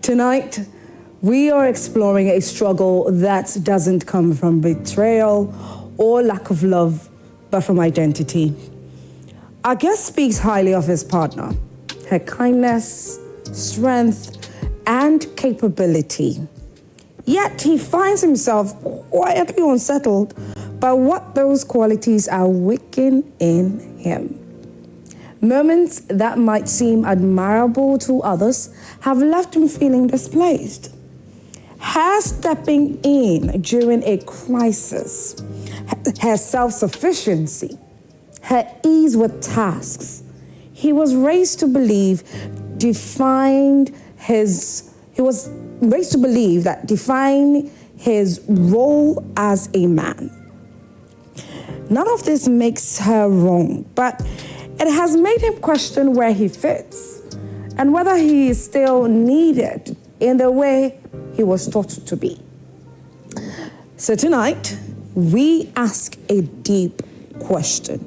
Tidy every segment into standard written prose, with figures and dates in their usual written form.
Tonight, we are exploring a struggle that doesn't come from betrayal or lack of love, but from identity. Our guest speaks highly of his partner, her kindness, strength, and capability. Yet he finds himself quietly unsettled by what those qualities are working in him. Moments that might seem admirable to others have left him feeling displaced. Her stepping in during a crisis, her self-sufficiency, her ease with tasks, he was raised to believe defined his role as a man. None of this makes her wrong, but it has made him question where he fits and whether he is still needed in the way he was taught to be. So tonight, we ask a deep question.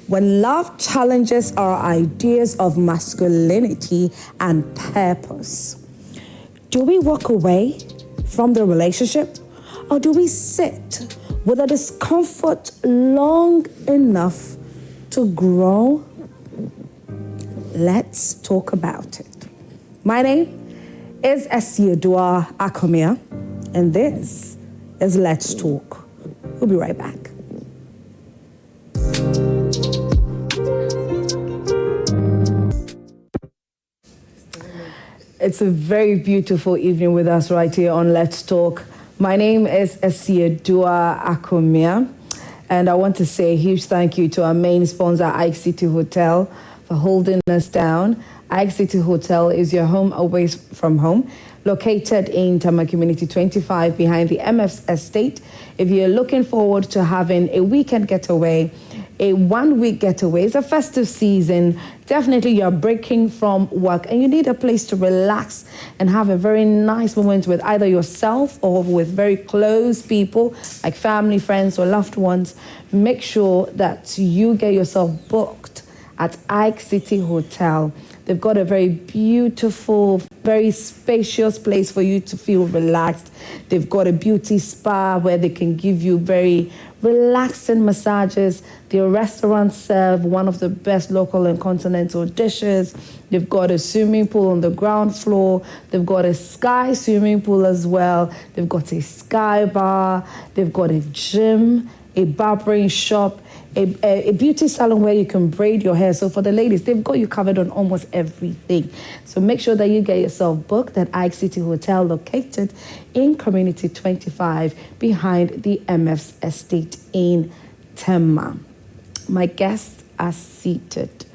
When love challenges our ideas of masculinity and purpose, do we walk away from the relationship, or do we sit with a discomfort long enough to grow? Let's talk about it. My name is Esiodua Akomia, and this is Let's Talk. We'll be right back. It's a very beautiful evening with us right here on Let's Talk. My name is Esiodua Akomia, and I want to say a huge thank you to our main sponsor, Ike City Hotel, for holding us down. Ike City Hotel is your home away from home, located in Tama Community 25 behind the MF's estate. If you're looking forward to having a weekend getaway, a 1 week getaway, it's a festive season, definitely you're breaking from work and you need a place to relax and have a very nice moment with either yourself or with very close people like family, friends, or loved ones, make sure that you get yourself booked at Ike City Hotel. They've got a very beautiful, very spacious place for you to feel relaxed. They've got a beauty spa where they can give you very relaxing massages. Their restaurants serve one of the best local and continental dishes. They've got a swimming pool on the ground floor. They've got a sky swimming pool as well. They've got a sky bar. They've got a gym, a barbering shop, a beauty salon where you can braid your hair. So for the ladies, they've got you covered on almost everything. So make sure that you get yourself booked at Ike City Hotel, located in Community 25 behind the MF's estate in Tema. My guests are seated.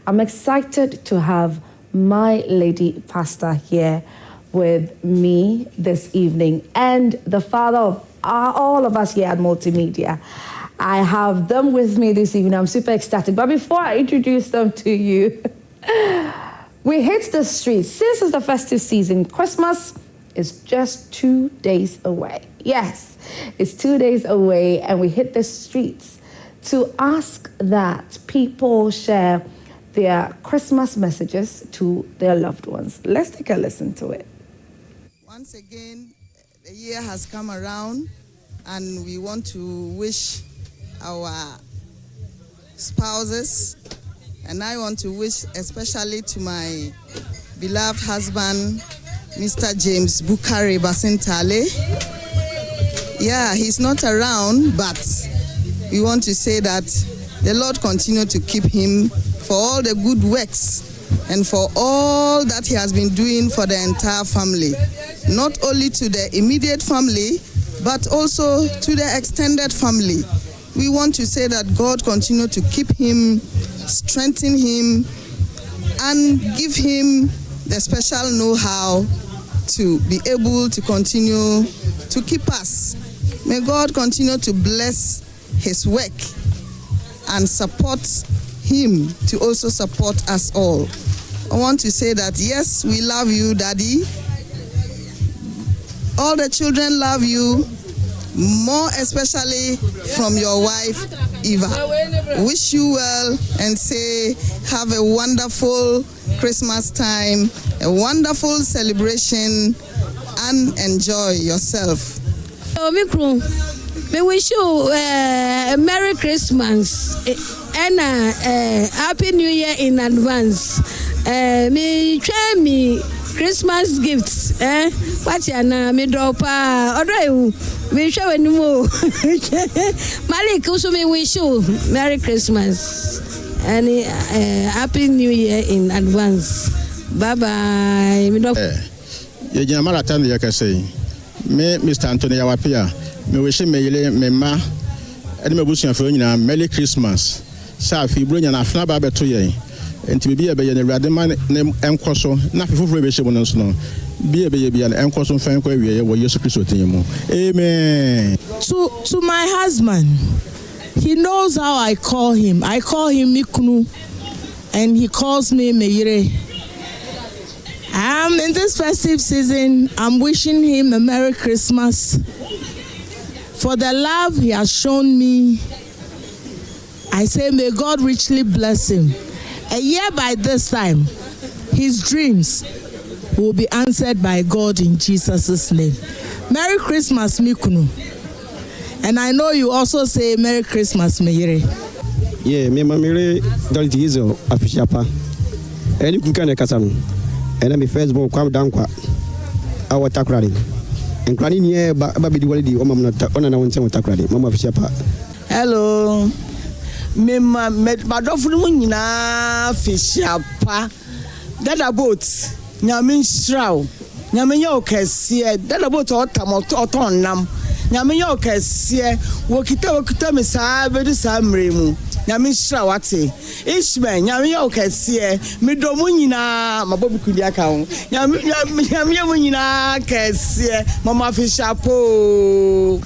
I'm excited to have my lady pastor here with me this evening and the father of all of us here at Multimedia. I have them with me this evening. I'm super ecstatic. But before I introduce them to you, we hit the streets. Since it's the festive season, Christmas is just 2 days away. Yes, it's 2 days away, and we hit the streets to ask that people share their Christmas messages to their loved ones. Let's take a listen to it. Once again, the year has come around, and we want to wish our spouses, and I want to wish especially to my beloved husband, Mr. James Bukari Basintale. Yeah, he's not around, but we want to say that the Lord continue to keep him for all the good works and for all that he has been doing for the entire family, not only to the immediate family, but also to the extended family. We want to say that God continue to keep him, strengthen him, and give him the special know-how to be able to continue to keep us. May God continue to bless his work and support him to also support us all. I want to say that, yes, we love you, Daddy. All the children love you, more especially from your wife, Eva. Wish you well and say have a wonderful Christmas time, a wonderful celebration, and enjoy yourself. We wish you Merry Christmas and Happy New Year in advance. Me try me Christmas gifts. What's your name? Me drop me show any more. Malik also me wish you Merry Christmas and Happy New Year in advance. Bye bye. Me drop. You marathon you can say. Me Mr. Anthony Awapia. Me wish me ma and me bush for you Merry Christmas. Safi bring an afna baba to ye. And to be a baby and Radaman name Encoso, not for revision on us no. Be a baby and Encoso fan where we are Jesus Christ. Amen. To my husband, he knows how I call him. I call him Mikunu, and he calls me Meire. In this festive season, I'm wishing him a Merry Christmas. For the love he has shown me, I say may God richly bless him. A year by this time, his dreams will be answered by God in Jesus' name. Merry Christmas, Mikunu. And I know you also say Merry Christmas, Meire. Yeah, me mamire Dolly Gizo afishapa. Any kukane kasam. And I'm first born kwam dankwa. Our takradi. And crani nie baby di walidi o mamna ona na wonse takradi. Mama afishapa. Hello. Me madofunu mu nyina afishapa. Dada boat. Nyame nshraw. Nyame nye okese. Dada boat oton nam. Nyame nye okese. Wokita me saa bedu saa mremu. Nyame nshraw ate. Ishmael nyame nye okese. Me do mu nyina mabobi kudi aka ho. Nyame mu nyina kese. Mama fishapo.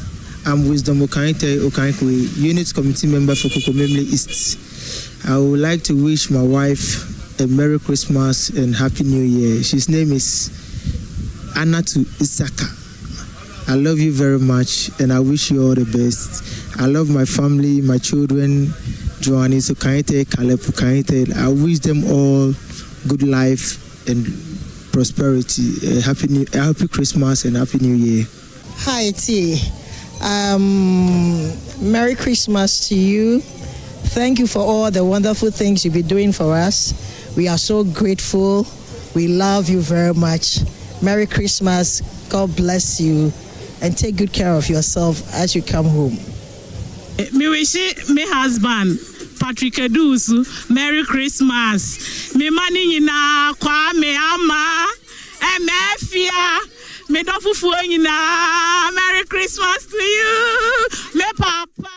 I'm Wisdom Okankwe, Unit Committee Member for Kokomemle East. I would like to wish my wife a Merry Christmas and Happy New Year. His name is Annan Isaka. I love you very much and I wish you all the best. I love my family, my children, Joannis Okainte, Caleb Okainte. I wish them all good life and prosperity. Happy Christmas and Happy New Year. Hi, T. Merry Christmas to you. Thank you for all the wonderful things you've been doing for us. We are so grateful. We love you very much. Merry Christmas. God bless you. And take good care of yourself as you come home. Me wish me husband, Patrick Adusu, Merry Christmas. Me money na kwa me ama. Emefia. Me dofu na Merry Christmas to you, me papa.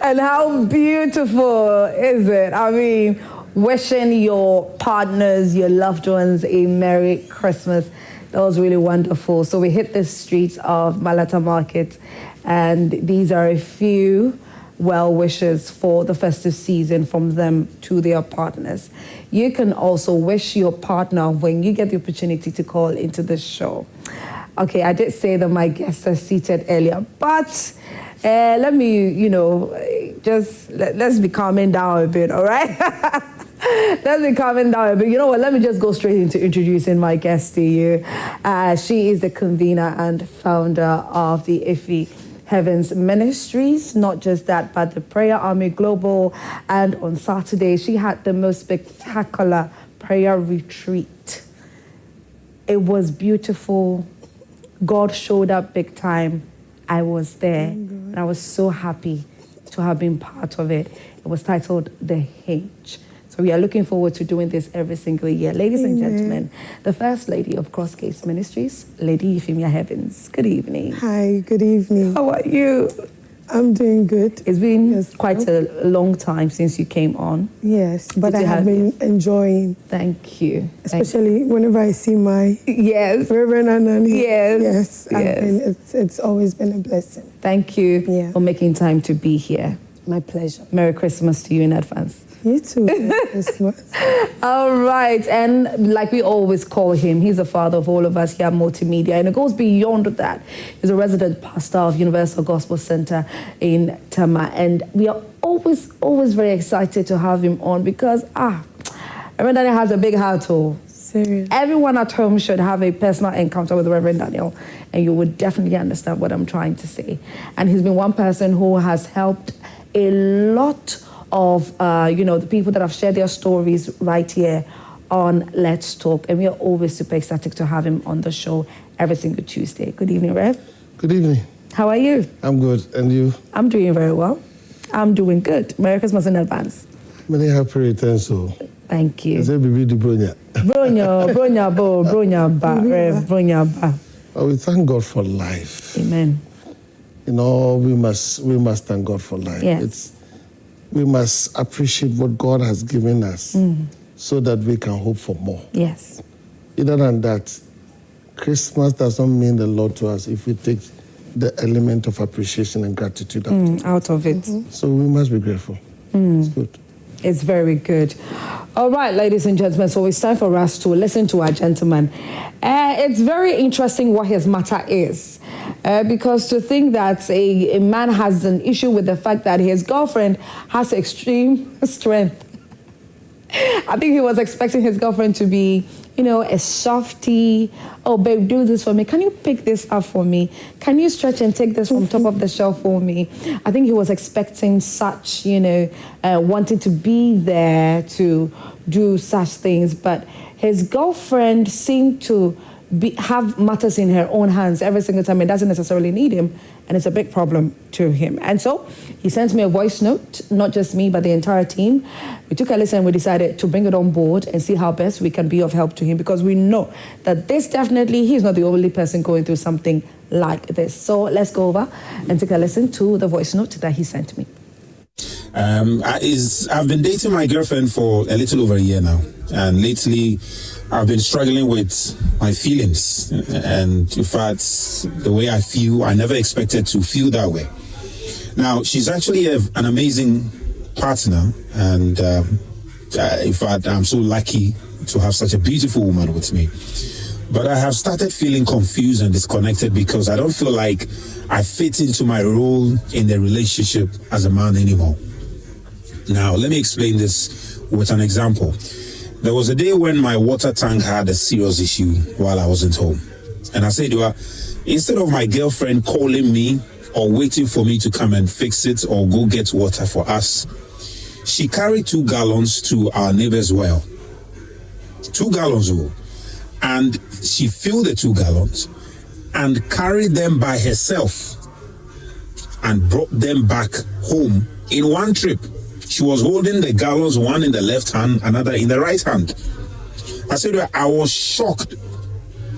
And how beautiful is it? I mean, wishing your partners, your loved ones a Merry Christmas. That was really wonderful. So we hit the streets of Malata Market, and these are a few well wishes for the festive season from them to their partners. You can also wish your partner when you get the opportunity to call into the show. Okay, I did say that my guests are seated earlier, but let me, let's be calming down a bit, all right? Let's be calming down a bit. You know what? Let me just go straight into introducing my guest to you. She is the convener and founder of the Ife Heavens Ministries. Not just that, but the Prayer Army Global. And on Saturday, she had the most spectacular prayer retreat. It was beautiful. God showed up big time. I was there, and I was so happy to have been part of it. It was titled The Hinge. So we are looking forward to doing this every single year. Ladies and gentlemen, the First Lady of Cross Case Ministries, Lady Euphemia Heavens. Good evening. Hi, good evening. How are you? I'm doing good. It's been quite a long time since you came on. Yes, but I have been enjoying. Thank you. Especially whenever I see my Reverend Annan. Yes. It's always been a blessing. Thank you for making time to be here. My pleasure. Merry Christmas to you in advance. You too. Merry Christmas. All right. And like we always call him, he's the father of all of us here at Multimedia. And it goes beyond that. He's a resident pastor of Universal Gospel Center in Tama. And we are always very excited to have him on because, Reverend Daniel has a big heart too. Serious. Everyone at home should have a personal encounter with Reverend Daniel, and you would definitely understand what I'm trying to say. And he's been one person who has helped a lot of, the people that have shared their stories right here on Let's Talk. And we are always super ecstatic to have him on the show every single Tuesday. Good evening, Rev. Good evening. How are you? I'm good. And you? I'm doing very well. I'm doing good. Merry Christmas in advance. Many happy returns. So. Thank you. Is it Bibi di Bronya? Bronya ba. Well, we thank God for life. Amen. We must thank God for life. Yes. We must appreciate what God has given us so that we can hope for more. Yes. Other than that, Christmas does not mean a lot to us if we take the element of appreciation and gratitude out of it. So we must be grateful. It's good. It's very good. All right, ladies and gentlemen, so it's time for us to listen to our gentleman. It's very interesting what his matter is, because to think that a man has an issue with the fact that his girlfriend has extreme strength. I think he was expecting his girlfriend to be, a softie. Oh, babe, do this for me. Can you pick this up for me? Can you stretch and take this from top of the shelf for me? I think he was expecting such, wanting to be there to do such things. But his girlfriend seemed to have matters in her own hands every single time. It doesn't necessarily need him, and it's a big problem to him. And so he sent me a voice note, not just me, but the entire team. We took a listen and we decided to bring it on board and see how best we can be of help to him, because we know that he's not the only person going through something like this. So let's go over and take a listen to the voice note that he sent me. I've been dating my girlfriend for a little over a year now, and lately I've been struggling with my feelings, and in fact, the way I feel, I never expected to feel that way. Now, she's actually an amazing partner, and in fact, I'm so lucky to have such a beautiful woman with me. But I have started feeling confused and disconnected because I don't feel like I fit into my role in the relationship as a man anymore. Now, let me explain this with an example. There was a day when my water tank had a serious issue while I wasn't home. And I said to her, instead of my girlfriend calling me or waiting for me to come and fix it or go get water for us, she carried 2 gallons to our neighbor's well. 2 gallons, and she filled the 2 gallons and carried them by herself and brought them back home in one trip. She was holding the gallons, one in the left hand, another in the right hand. I said to her, I was shocked,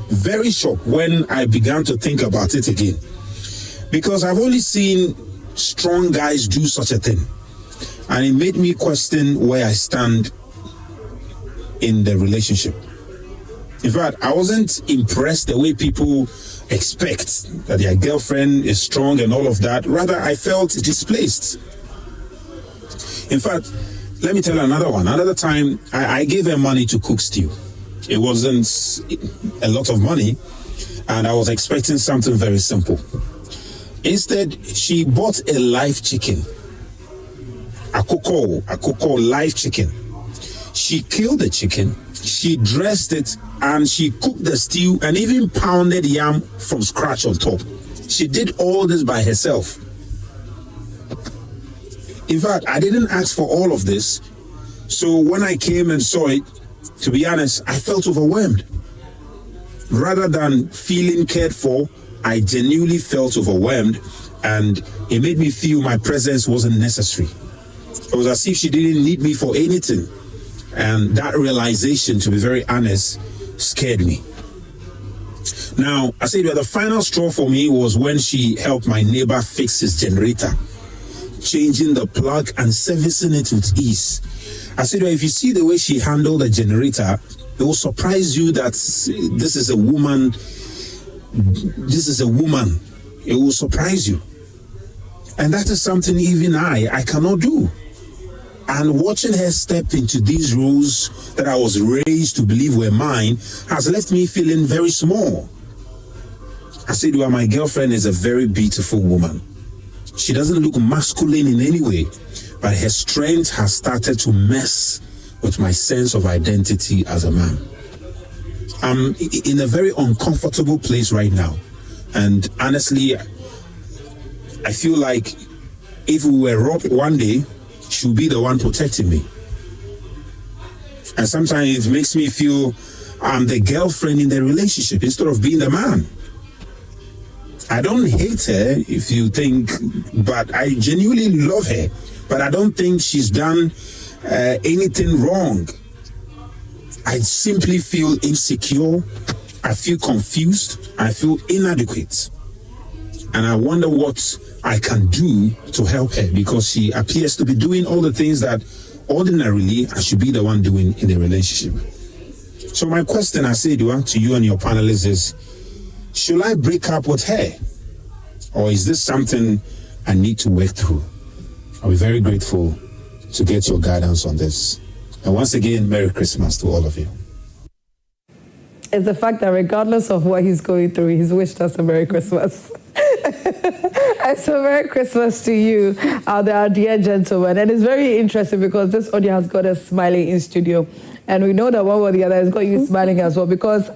very shocked, when I began to think about it again. Because I've only seen strong guys do such a thing. And it made me question where I stand in the relationship. In fact, I wasn't impressed the way people expect that their girlfriend is strong and all of that. Rather, I felt displaced. In fact, let me tell you another one. Another time, I gave her money to cook stew. It wasn't a lot of money, and I was expecting something very simple. Instead, she bought a live chicken. A cocoa live chicken. She killed the chicken, she dressed it, and she cooked the stew and even pounded yam from scratch on top. She did all this by herself. In fact, I didn't ask for all of this. So when I came and saw it, to be honest, I felt overwhelmed. Rather than feeling cared for, I genuinely felt overwhelmed, and it made me feel my presence wasn't necessary. It was as if she didn't need me for anything. And that realization, to be very honest, scared me. Now, I said that the final straw for me was when she helped my neighbor fix his generator, changing the plug and servicing it with ease. I said, well, if you see the way she handled the generator, it will surprise you that this is a woman. It will surprise you. And that is something even I cannot do. And watching her step into these roles that I was raised to believe were mine has left me feeling very small. I said, well, my girlfriend is a very beautiful woman. She doesn't look masculine in any way, but her strength has started to mess with my sense of identity as a man. I'm in a very uncomfortable place right now. And honestly, I feel like if we were robbed one day, she'll be the one protecting me. And sometimes it makes me feel I'm the girlfriend in the relationship instead of being the man. I don't hate her, if you think, but I genuinely love her. But I don't think she's done anything wrong. I simply feel insecure. I feel confused. I feel inadequate. And I wonder what I can do to help her, because she appears to be doing all the things that ordinarily I should be the one doing in the relationship. So my question, Asedua, to you and your panelists is, should I break up with her? Or is this something I need to work through? I'll be very grateful to get your guidance on this. And once again, Merry Christmas to all of you. It's the fact that regardless of what he's going through, he's wished us a Merry Christmas. And so Merry Christmas to you, our dear gentlemen. And it's very interesting because this audio has got us smiling in studio. And we know that one or the other has got you smiling as well because,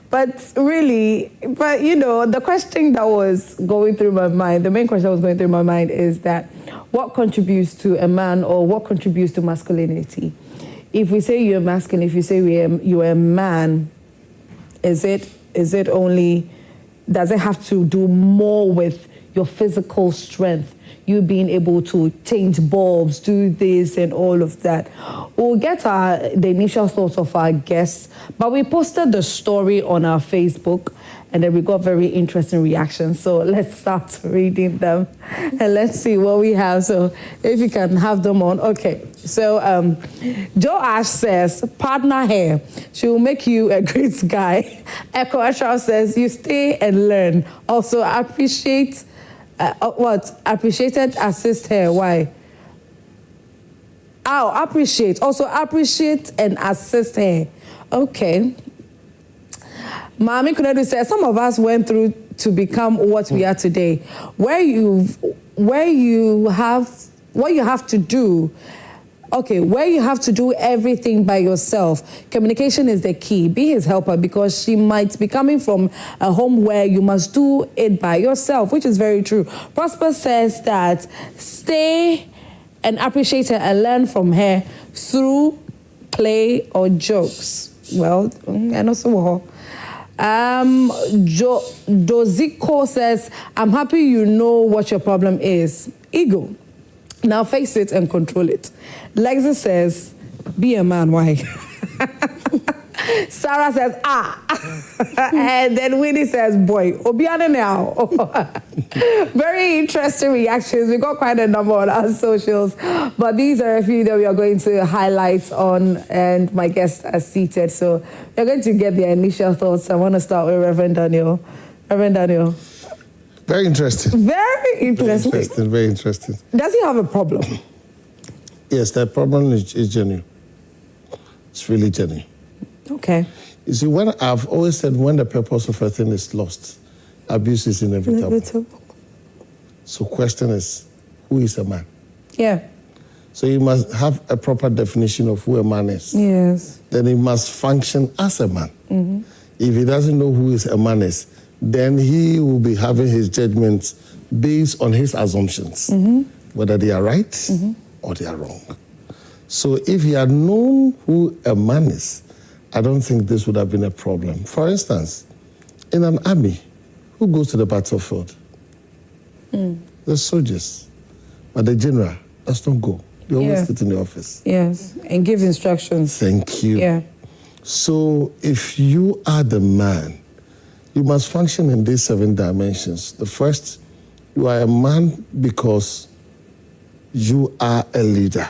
but you know, the question that was going through my mind, the main question that was going through my mind is that what contributes to a man or what contributes to masculinity? If we say you're masculine, if you say you're a man, is it only, does it have to do more with your physical strength? You being able to change bulbs, do this and all of that. We'll get the initial thoughts of our guests, but we posted the story on our Facebook and then we got very interesting reactions. So let's start reading them and let's see what we have. So if you can have them on. Okay, so Joe Ash says, partner hair, she will make you a great guy. Echo Ashraf says, you stay and learn. Also appreciate appreciated assist her. Why? Appreciate. Also appreciate and assist her. Okay. Mami Kunedu says some of us went through to become what we are today. What you have to do everything by yourself. Communication is the key. Be his helper, because she might be coming from a home where you must do it by yourself, which is very true. Prosper says that stay and appreciate her and learn from her through play or jokes. Well, and also Doziko says, I'm happy you know what your problem is. Ego. Now face it and control it. Lexi says, be a man, why? Sarah says, and then Winnie says, boy, Obiana now. Very interesting reactions. We got quite a number on our socials, but these are a few that we are going to highlight on, and my guests are seated. So we're going to get their initial thoughts. I want to start with Reverend Daniel. Reverend Daniel. Very interesting. Very interesting. Very interesting. Does he have a problem? Yes, that problem is genuine. It's really genuine. Okay. You see, I've always said when the purpose of a thing is lost, abuse is inevitable. So question is, who is a man? Yeah. So you must have a proper definition of who a man is. Yes. Then he must function as a man. Mm-hmm. If he doesn't know who a man is, then he will be having his judgments based on his assumptions, whether they are right or they are wrong. So if he had known who a man is, I don't think this would have been a problem. For instance, in an army, who goes to the battlefield? The soldiers. But the general does not go. They always sit in the office. Yes, and give instructions. Thank you. Yeah. So if you are the man, you must function in these 7 dimensions. The first, you are a man because you are a leader.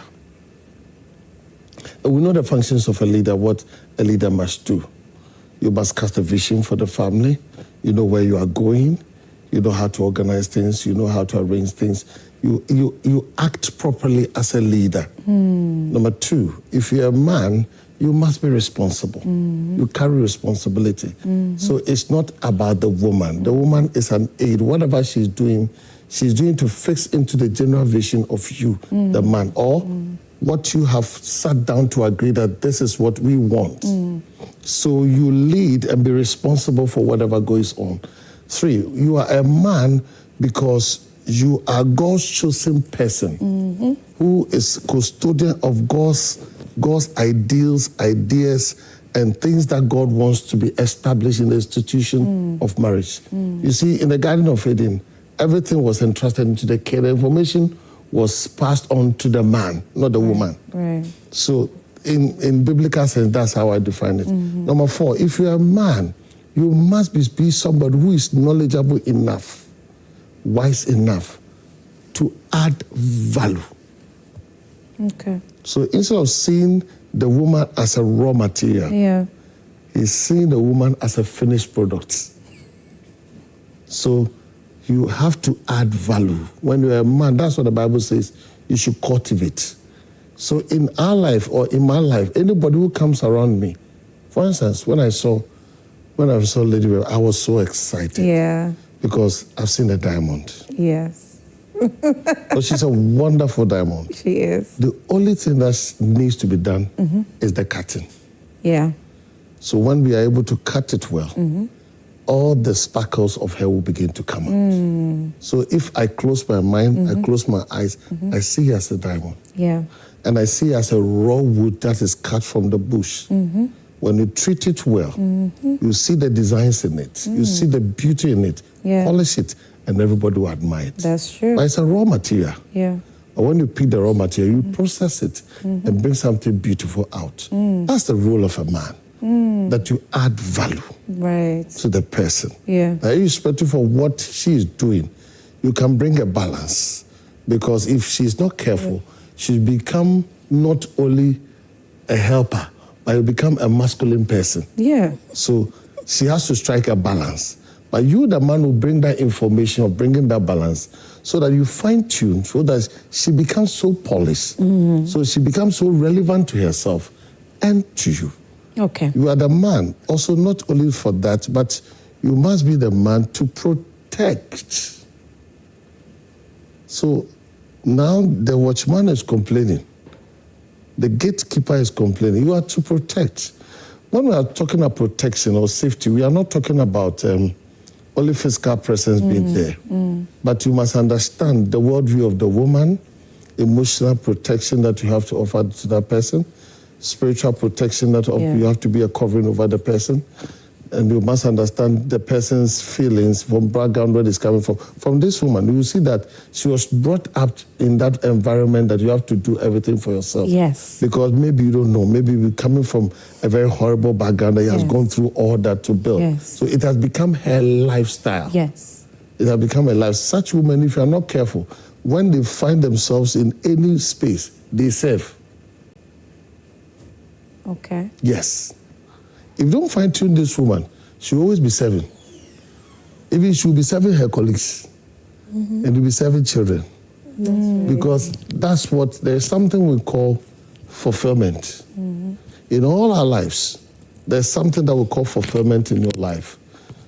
And we know the functions of a leader, what a leader must do. You must cast a vision for the family. You know where you are going. You know how to organize things. You know how to arrange things. You act properly as a leader. Number 2, if you're a man, you must be responsible. You carry responsibility. So it's not about the woman. The woman is an aid. Whatever she's doing to fix into the general vision of you, the man, or what you have sat down to agree that this is what we want. So you lead and be responsible for whatever goes on. 3, you are a man because you are God's chosen person who is custodian of God's ideals, ideas, and things that God wants to be established in the institution of marriage. You see, in the Garden of Eden, everything was entrusted into the care. The information was passed on to the man, not the woman. Right. So in biblical sense, that's how I define it. Number 4, if you're a man, you must be somebody who is knowledgeable enough, wise enough to add value. Okay. So instead of seeing the woman as a raw material, he's seeing the woman as a finished product. So you have to add value. When you're a man, that's what the Bible says, you should cultivate. So in our life or in my life, anybody who comes around me, for instance, when I saw Lady Ray, I was so excited. Yeah. Because I've seen a diamond. Yes. But she's a wonderful diamond. She is. The only thing that needs to be done is the cutting. Yeah. So when we are able to cut it well, all the sparkles of her will begin to come out. So if I close my mind, I close my eyes, I see her as a diamond. Yeah. And I see her as a raw wood that is cut from the bush. When you treat it well, you see the designs in it, you see the beauty in it, polish it, and everybody will admire it. That's true. But it's a raw material. Yeah. But when you pick the raw material, you process it and bring something beautiful out. That's the role of a man, that you add value to the person. Yeah. Now, irrespective of what she is doing, you can bring a balance. Because if she's not careful, she'll become not only a helper, but you'll become a masculine person. Yeah. So she has to strike a balance. But you, the man, will bring that information or bringing that balance so that you fine-tune, so that she becomes so polished, so she becomes so relevant to herself and to you. Okay. You are the man, also not only for that, but you must be the man to protect. So now the watchman is complaining. The gatekeeper is complaining. You are to protect. When we are talking about protection or safety, we are not talking about only physical presence being there. But you must understand the worldview of the woman, emotional protection that you have to offer to that person, spiritual protection that you have to be a covering over the person. And you must understand the person's feelings from background where it's coming from. From this woman, you will see that she was brought up in that environment that you have to do everything for yourself. Yes. Because maybe you don't know. Maybe you're coming from a very horrible background that has gone through all that to build. Yes. So it has become her lifestyle. Yes. It has become a life. Such women, if you are not careful, when they find themselves in any space, they serve. Okay. Yes. If you don't fine-tune this woman, she will always be serving. Even she will be serving her colleagues. And will be serving children. Because that's what, there's something we call fulfillment. In all our lives, there's something that we call fulfillment in your life.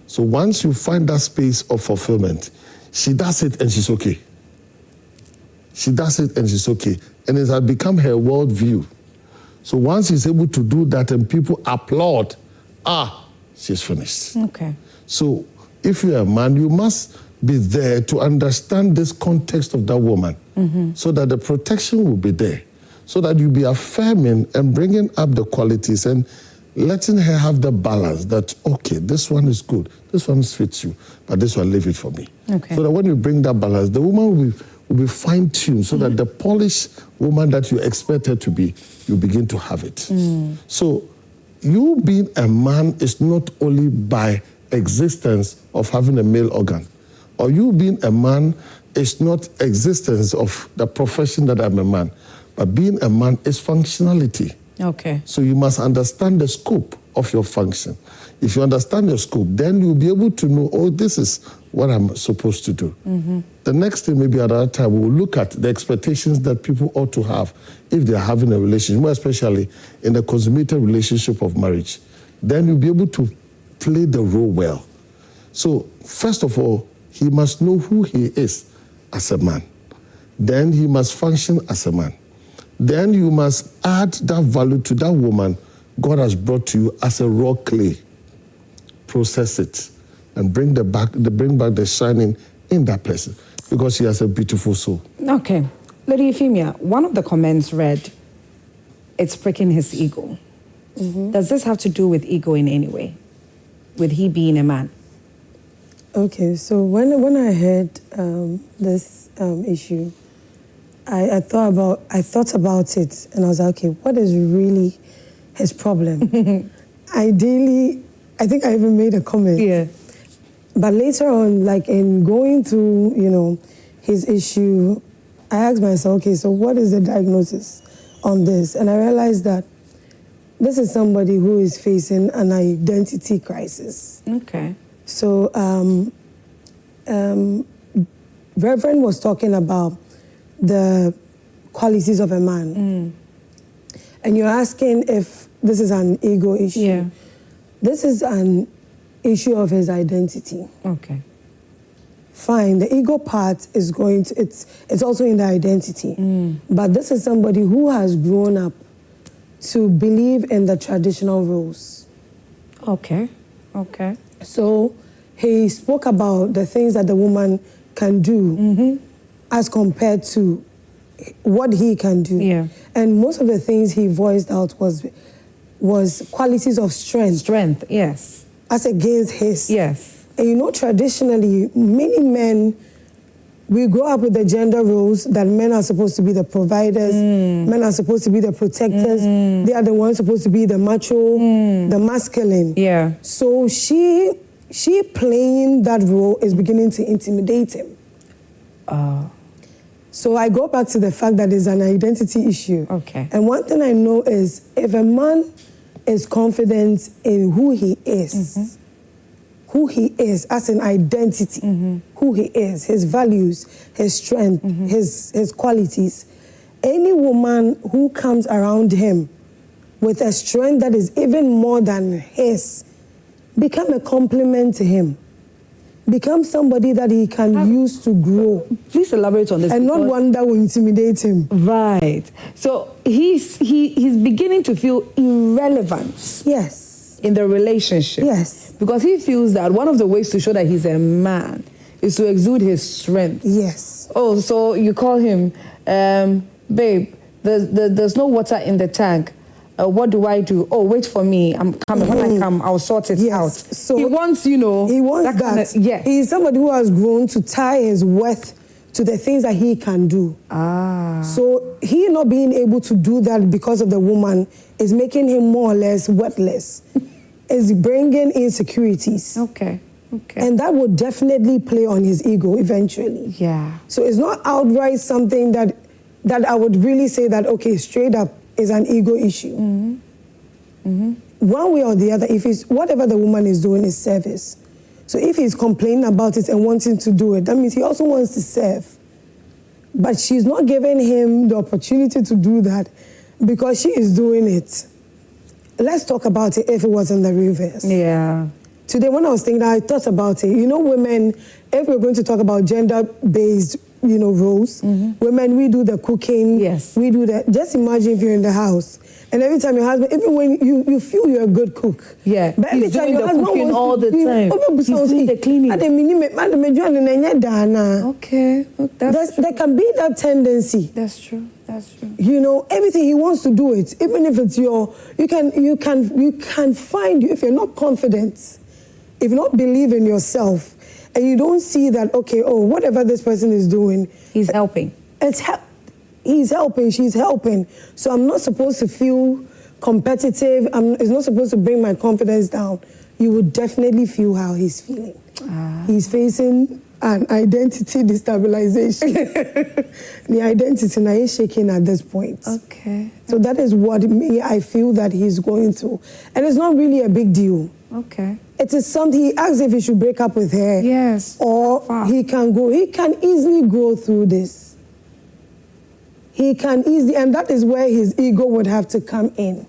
So once you find that space of fulfillment, she does it and she's okay. She does it and she's okay. And it has become her worldview. So once she's able to do that and people applaud, she's finished. Okay. So if you're a man, you must be there to understand this context of that woman so that the protection will be there, so that you'll be affirming and bringing up the qualities and letting her have the balance that, okay, this one is good, this one fits you, but this one, leave it for me. Okay. So that when you bring that balance, the woman will be fine-tuned so that the polished woman that you expect her to be, you begin to have it. So you being a man is not only by existence of having a male organ, or you being a man is not existence of the profession that I'm a man, but being a man is functionality. Okay. So you must understand the scope of your function. If you understand the scope, then you'll be able to know, oh, this is what I'm supposed to do. The next thing, maybe at that time, we'll look at the expectations that people ought to have if they're having a relationship, more especially in the consummated relationship of marriage. Then you'll be able to play the role well. So, first of all, he must know who he is as a man. Then he must function as a man. then you must add that value to that woman God has brought to you as a raw clay. Process it and bring back the shining in that person because she has a beautiful soul. Okay. Lady Euphemia, one of the comments read, it's pricking his ego. Mm-hmm. Does this have to do with ego in any way? With he being a man? Okay, so when I heard this issue, I thought about it and I was like, okay, what is really his problem? Ideally, I think I even made a comment. Yeah. But later on, like in going through, his issue, I asked myself, okay, so what is the diagnosis on this? And I realized that this is somebody who is facing an identity crisis. Okay. So, Reverend was talking about the qualities of a man. Mm. And you're asking if this is an ego issue. Yeah. This is an issue of his identity. Okay. Fine, the ego part is it's also in the identity. But this is somebody who has grown up to believe in the traditional roles. Okay. Okay. So he spoke about the things that the woman can do as compared to what he can do. Yeah. And most of the things he voiced out was qualities of strength. Strength, yes. As against his. Yes. And traditionally, many men, we grow up with the gender roles that men are supposed to be the providers, men are supposed to be the protectors, they are the ones supposed to be the macho, the masculine. Yeah. So she playing that role is beginning to intimidate him. So I go back to the fact that it's an identity issue. Okay. And one thing I know is if a man is confident in who he is, as an identity, who he is, his values, his strength, his qualities. Any woman who comes around him with a strength that is even more than his, become a compliment to him. Become somebody that he can use to grow. Please elaborate on this. And not one that will intimidate him. Right. So he's beginning to feel irrelevant. Yes. In the relationship. Yes. Because he feels that one of the ways to show that he's a man is to exude his strength. Yes. Oh, so you call him, babe, there's no water in the tank. What do I do? Oh, wait for me. I'm coming. When I come, I'll sort it out. So he wants, He wants that. Yes. He's somebody who has grown to tie his worth to the things that he can do. So he not being able to do that because of the woman is making him more or less worthless. Is bringing insecurities. Okay. And that would definitely play on his ego eventually. Yeah. So it's not outright something that I would really say that, okay, straight up is an ego issue. One way or the other, if it's whatever the woman is doing is service. So if he's complaining about it and wanting to do it, that means he also wants to serve. But she's not giving him the opportunity to do that because she is doing it. Let's talk about it if it was in the reverse. Yeah. Today, when I was thinking, I thought about it. Women, if we're going to talk about gender-based, roles, women, we do the cooking. Yes. We do that. Just imagine if you're in the house, and every time your husband, even when you feel you're a good cook. Yeah. But every he's time doing your the husband cooking wants all the time. He's doing the cleaning. Okay. There can be that tendency. That's true. Everything he wants to do it, even if it's you can find if you're not confident, if you not believe in yourself, and you don't see that, okay, whatever this person is doing, he's helping. He's helping, she's helping. So I'm not supposed to feel competitive. It's not supposed to bring my confidence down. You would definitely feel how he's feeling. He's facing an identity destabilization. The identity now is shaking at this point. Okay. So that is what I feel that he's going through. And it's not really a big deal. Okay. It is something, he asks if he should break up with her. Yes. Or he can easily go through this. He can easily, and that is where his ego would have to come in.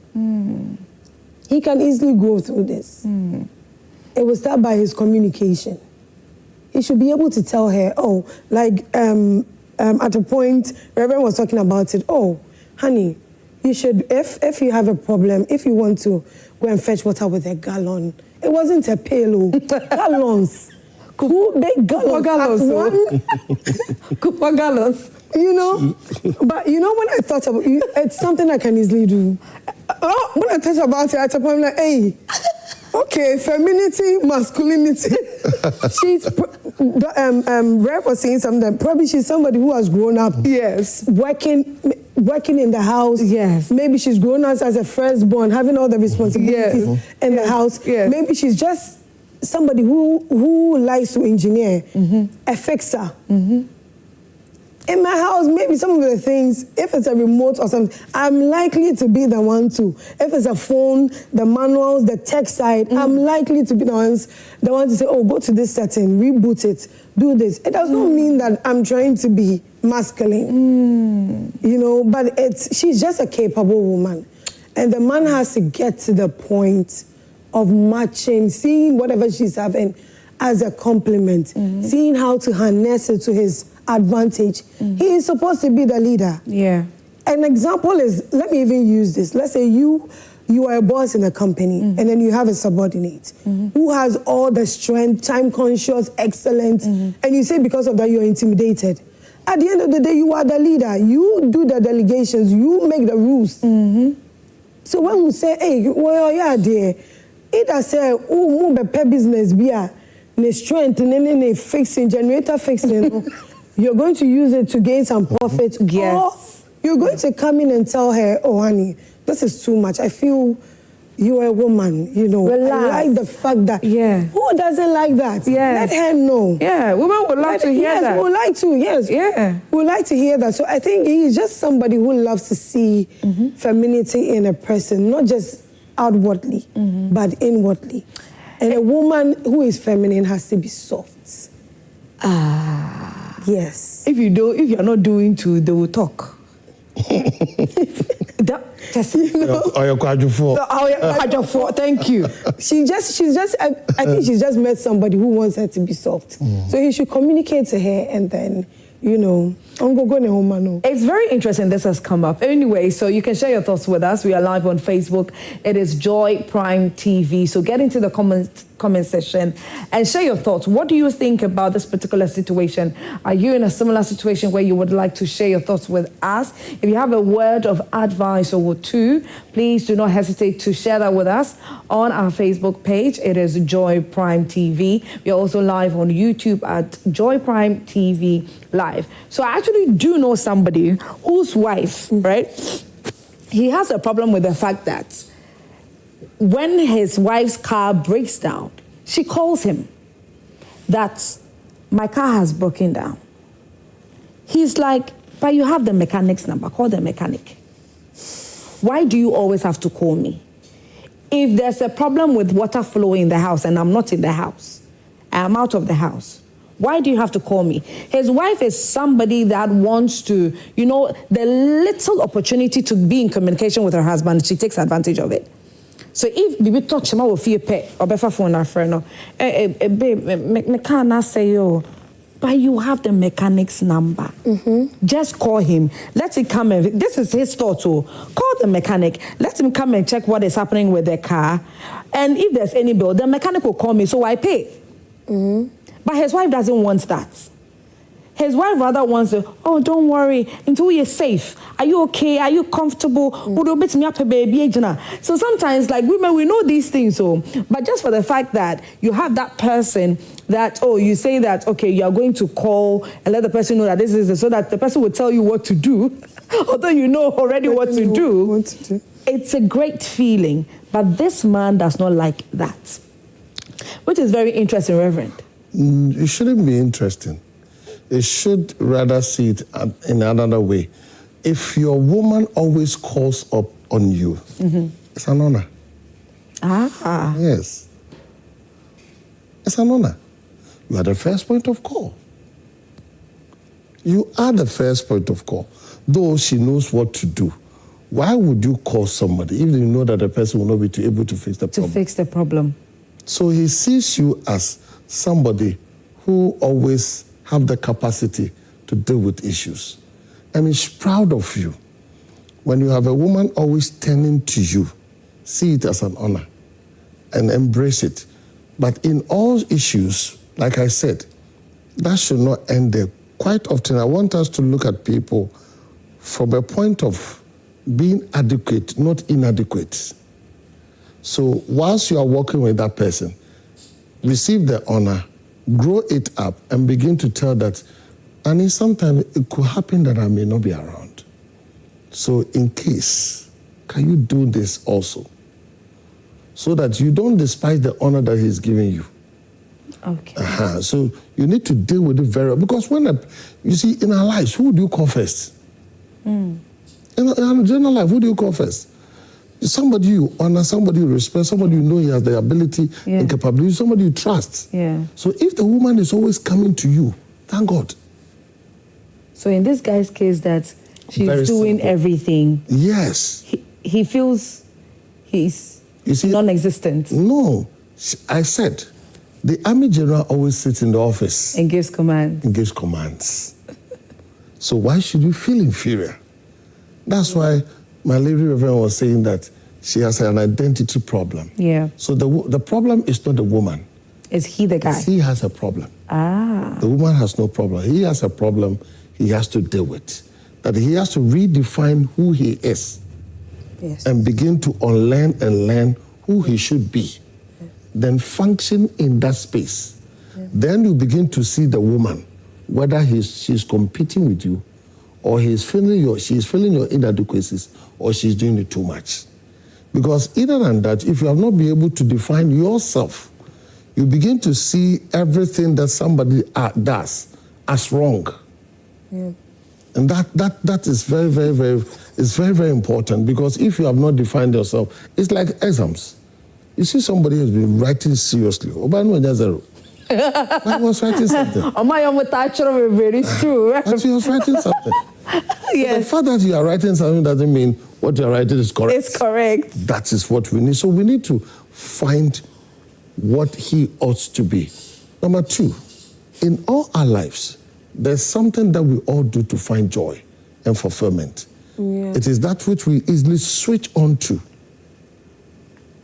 He can easily go through this. It will start by his communication. He should be able to tell her, at a point, Reverend was talking about it, honey, you should, if you have a problem, if you want to go and fetch water with a gallon, it wasn't a pail, gallons. Two big gallons. Cooper gallons. You know, but you know, when I thought about it, it's something I can easily do. When I thought about it, I thought, I'm like, hey, okay, femininity, masculinity. She's, Rev was saying something, probably she's somebody who has grown up. Yes. Working in the house. Yes. Maybe she's grown up as a firstborn, having all the responsibilities in the house. Yes. Maybe she's just somebody who likes to engineer, a fixer. In my house, maybe some of the things, if it's a remote or something, I'm likely to be the one to. If it's a phone, the manuals, the tech side, I'm likely to be the one to say, oh, go to this setting, reboot it, do this. It does not mean that I'm trying to be masculine, you know, but she's just a capable woman. And the man has to get to the point of matching, seeing whatever she's having as a compliment, seeing how to harness it to his advantage. He is supposed to be the leader. Yeah. An example is, let me even use this. Let's say you are a boss in a company, and then you have a subordinate who has all the strength, time conscious, excellent, and you say because of that you're intimidated. At the end of the day, you are the leader. You do the delegations. You make the rules. So when we say, hey, well, yeah, dear, either say, oh, move a business, be a strength, and fixing, generator fixing, you're going to use it to gain some profit. Yes. Or you're going to come in and tell her, oh, honey, this is too much. I feel you're a woman, you know. Relax. I like the fact that, who doesn't like that? Yes. Let her know. Yeah, women would like to hear that. Yes, would like to, yes. Yeah. Would like to hear that. So I think he's just somebody who loves to see femininity in a person, not just outwardly, but inwardly. And a woman who is feminine has to be soft. Yes. If you're not doing to, they will talk. Thank you. She's just. I think she's just met somebody who wants her to be soft. So he should communicate to her, and then, you know, it's very interesting this has come up. Anyway, so you can share your thoughts with us. We are live on Facebook. It is Joy Prime TV. So get into the comment section and share your thoughts. What do you think about this particular situation? Are you in a similar situation where you would like to share your thoughts with us? If you have a word of advice or two, please do not hesitate to share that with us on our Facebook page. It is Joy Prime TV. We are also live on YouTube at Joy Prime TV Live. So I actually do know somebody whose wife, right? He has a problem with the fact that when his wife's car breaks down, she calls him that my car has broken down. He's like, but you have the mechanic's number, call the mechanic. Why do you always have to call me? If there's a problem with water flow in the house and I'm not in the house, I'm out of the house, why do you have to call me? His wife is somebody that wants to, you know, the little opportunity to be in communication with her husband, she takes advantage of it. So if Bibi touch him, I will feel pay or better phone our friend. No, babe, me can't say you, but you have the mechanic's number. Just call him. Let him come and this is his thought too. Call the mechanic. Let him come and check what is happening with the car, and if there's any bill, the mechanic will call me, so I pay. But his wife doesn't want that. His wife rather wants to, oh, don't worry, until you're safe. Are you okay? Are you comfortable? So sometimes, like women, we know these things, but just for the fact that you have that person that, oh, you say that, okay, you are going to call and let the person know that this is it, so that the person will tell you what to do, although you know already what to do. It's a great feeling, but this man does not like that, which is very interesting, Reverend. It shouldn't be interesting. It should rather see it in another way. If your woman always calls up on you, it's an honor. Yes. It's an honor. You are the first point of call. You are the first point of call. Though she knows what to do, why would you call somebody if you know that the person will not be able to fix the problem? To fix the problem. So he sees you as somebody who always have the capacity to deal with issues. And he's proud of you. When you have a woman always turning to you, see it as an honor and embrace it. But in all issues, like I said, that should not end there. Quite often, I want us to look at people from a point of being adequate, not inadequate. So whilst you are working with that person, receive the honor, grow it up, and begin to tell that, and sometimes it could happen that I may not be around. So in case, can you do this also? So that you don't despise the honor that he's giving you. Okay. So you need to deal with it very well. Because you see, in our lives, who do you call first? In our general life, who do you call first? Somebody you honor, somebody you respect, somebody you know he has the ability and capability, somebody you trust. Yeah. So if the woman is always coming to you, thank God. So in this guy's case that she's Very doing simple. everything. Yes. He feels he's non-existent. No. I said, the army general always sits in the office. And gives commands. And gives commands. So why should you feel inferior? That's why my lady reverend was saying that she has an identity problem. Yeah. So the problem is not the woman. Is he the guy? He has a problem. The woman has no problem. He has a problem he has to deal with. That he has to redefine who he is. Yes. And begin to unlearn and learn who he should be. Yes. Then function in that space. Yes. Then you begin to see the woman, whether she's competing with you, or she's feeling your inadequacies, or she's doing it too much. Because either than that, if you have not been able to define yourself, you begin to see everything that somebody does as wrong. Yeah. And that is very, very, very, it's very, very important, because if you have not defined yourself, it's like exams. You see somebody has been writing seriously. But I was writing something. It's true. But you was writing something. Yes. The fact that you are writing something doesn't mean what you are writing is correct. It's correct. That is what we need. So we need to find what he ought to be. Number two, in all our lives, there's something that we all do to find joy and fulfillment. Yeah. It is that which we easily switch on to.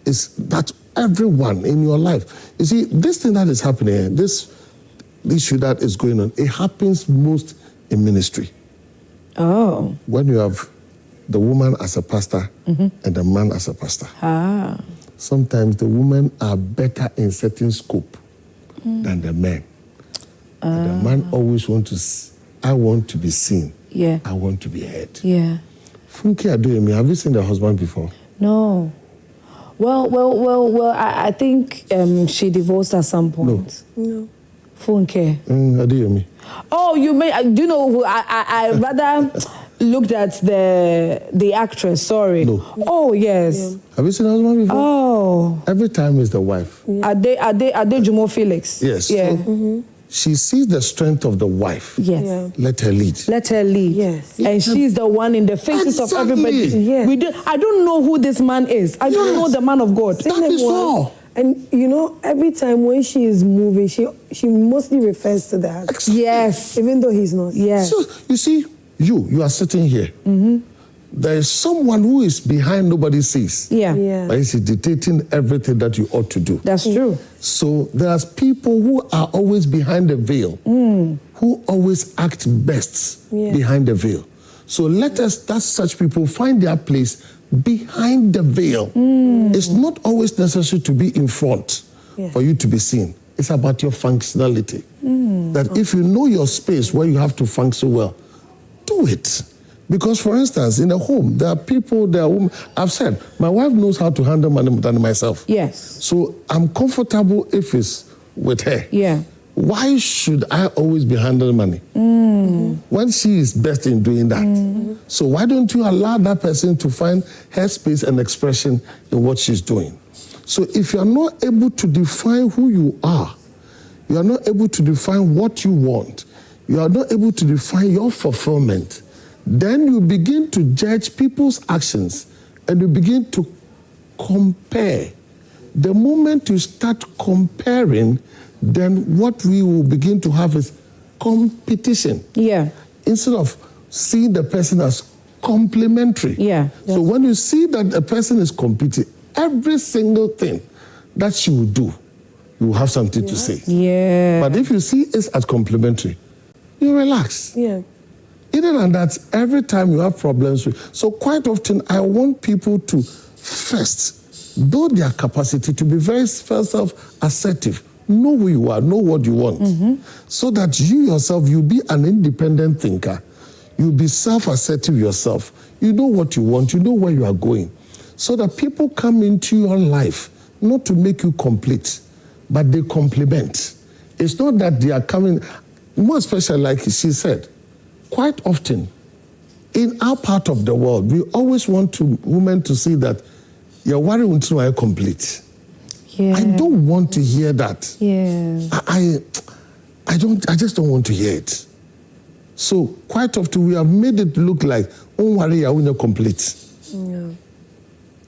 It's that everyone in your life. You see, this thing that is happening, this issue that is going on, it happens most in ministry. Oh. When you have the woman as a pastor and the man as a pastor. Sometimes the women are better in certain scope than the men. And the man always I want to be seen. Yeah. I want to be heard. Yeah. Funke Adoyemi, have you seen the husband before? No. Well, I think she divorced at some point. No. Funke. Adoyemi. Oh, you may, do you know who, I rather looked at the actress, sorry. No. Oh, yes. Yeah. Have you seen the husband before? Oh. Every time it's the wife. Yeah. Ade Jumo Felix. Yes. Yeah. She sees the strength of the wife. Yes. Yeah. Let her lead. Let her lead. Yes. And she's the one in the faces of everybody. Yes. I don't know who this man is. I don't know the man of God. That is all. And you know, every time when she is moving, she mostly refers to that. Yes. Even though he's not. Yes. So, you see, you are sitting here. There is someone who is behind, nobody sees. Yeah. But he's dictating everything that you ought to do. That's true. So there's people who are always behind the veil, who always act best behind the veil. So let such people find their place behind the veil. It's not always necessary to be in front for you to be seen. It's about your functionality. That if you know your space where you have to function well, do it. Because, for instance, in a home, there are people, I've said, my wife knows how to handle money more than myself. Yes. So I'm comfortable if it's with her. Yeah. Why should I always be handling money? When she is best in doing that. So why don't you allow that person to find her space and expression in what she's doing? So if you are not able to define who you are not able to define what you want, you are not able to define your fulfillment, then you begin to judge people's actions and you begin to compare. The moment you start comparing, then what we will begin to have is competition. Yeah. Instead of seeing the person as complementary. Yeah. So when you see that a person is competing, every single thing that she will do, you will have something to say. Yeah. But if you see it as complementary, you relax. Yeah. Other than that, every time you have problems with, so quite often I want people to first build their capacity to be very self-assertive. Know who you are, know what you want. So that you yourself, you'll be an independent thinker. You'll be self-assertive yourself. You know what you want, you know where you are going. So that people come into your life, not to make you complete, but they complement. It's not that they are coming, more especially like she said, quite often, in our part of the world, we always want women to see that you're worried until you're complete. Yeah. I don't want to hear that. Yeah. I just don't want to hear it. So quite often we have made it look like, don't worry, you're not complete. Yeah.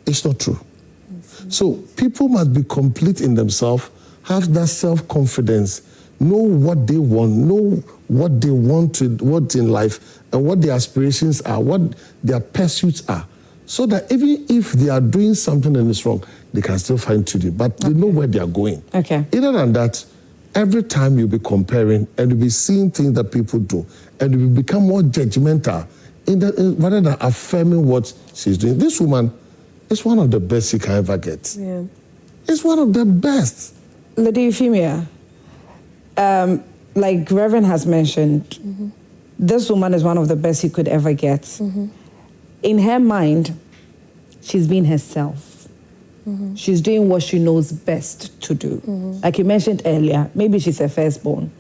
It's not true. So people must be complete in themselves, have that self-confidence, know what they want, know what they want in life, and what their aspirations are, what their pursuits are. So that even if they are doing something and it's wrong, they can still find to do, but they know where they are going. Okay. Other than that, every time you'll be comparing and you'll be seeing things that people do, and you will become more judgmental rather than affirming what she's doing. This woman is one of the best you can ever get. Yeah. It's one of the best. Lady Euphemia, like Reverend has mentioned, this woman is one of the best you could ever get. In her mind, she's being herself. She's doing what she knows best to do. Like you mentioned earlier, maybe she's a firstborn.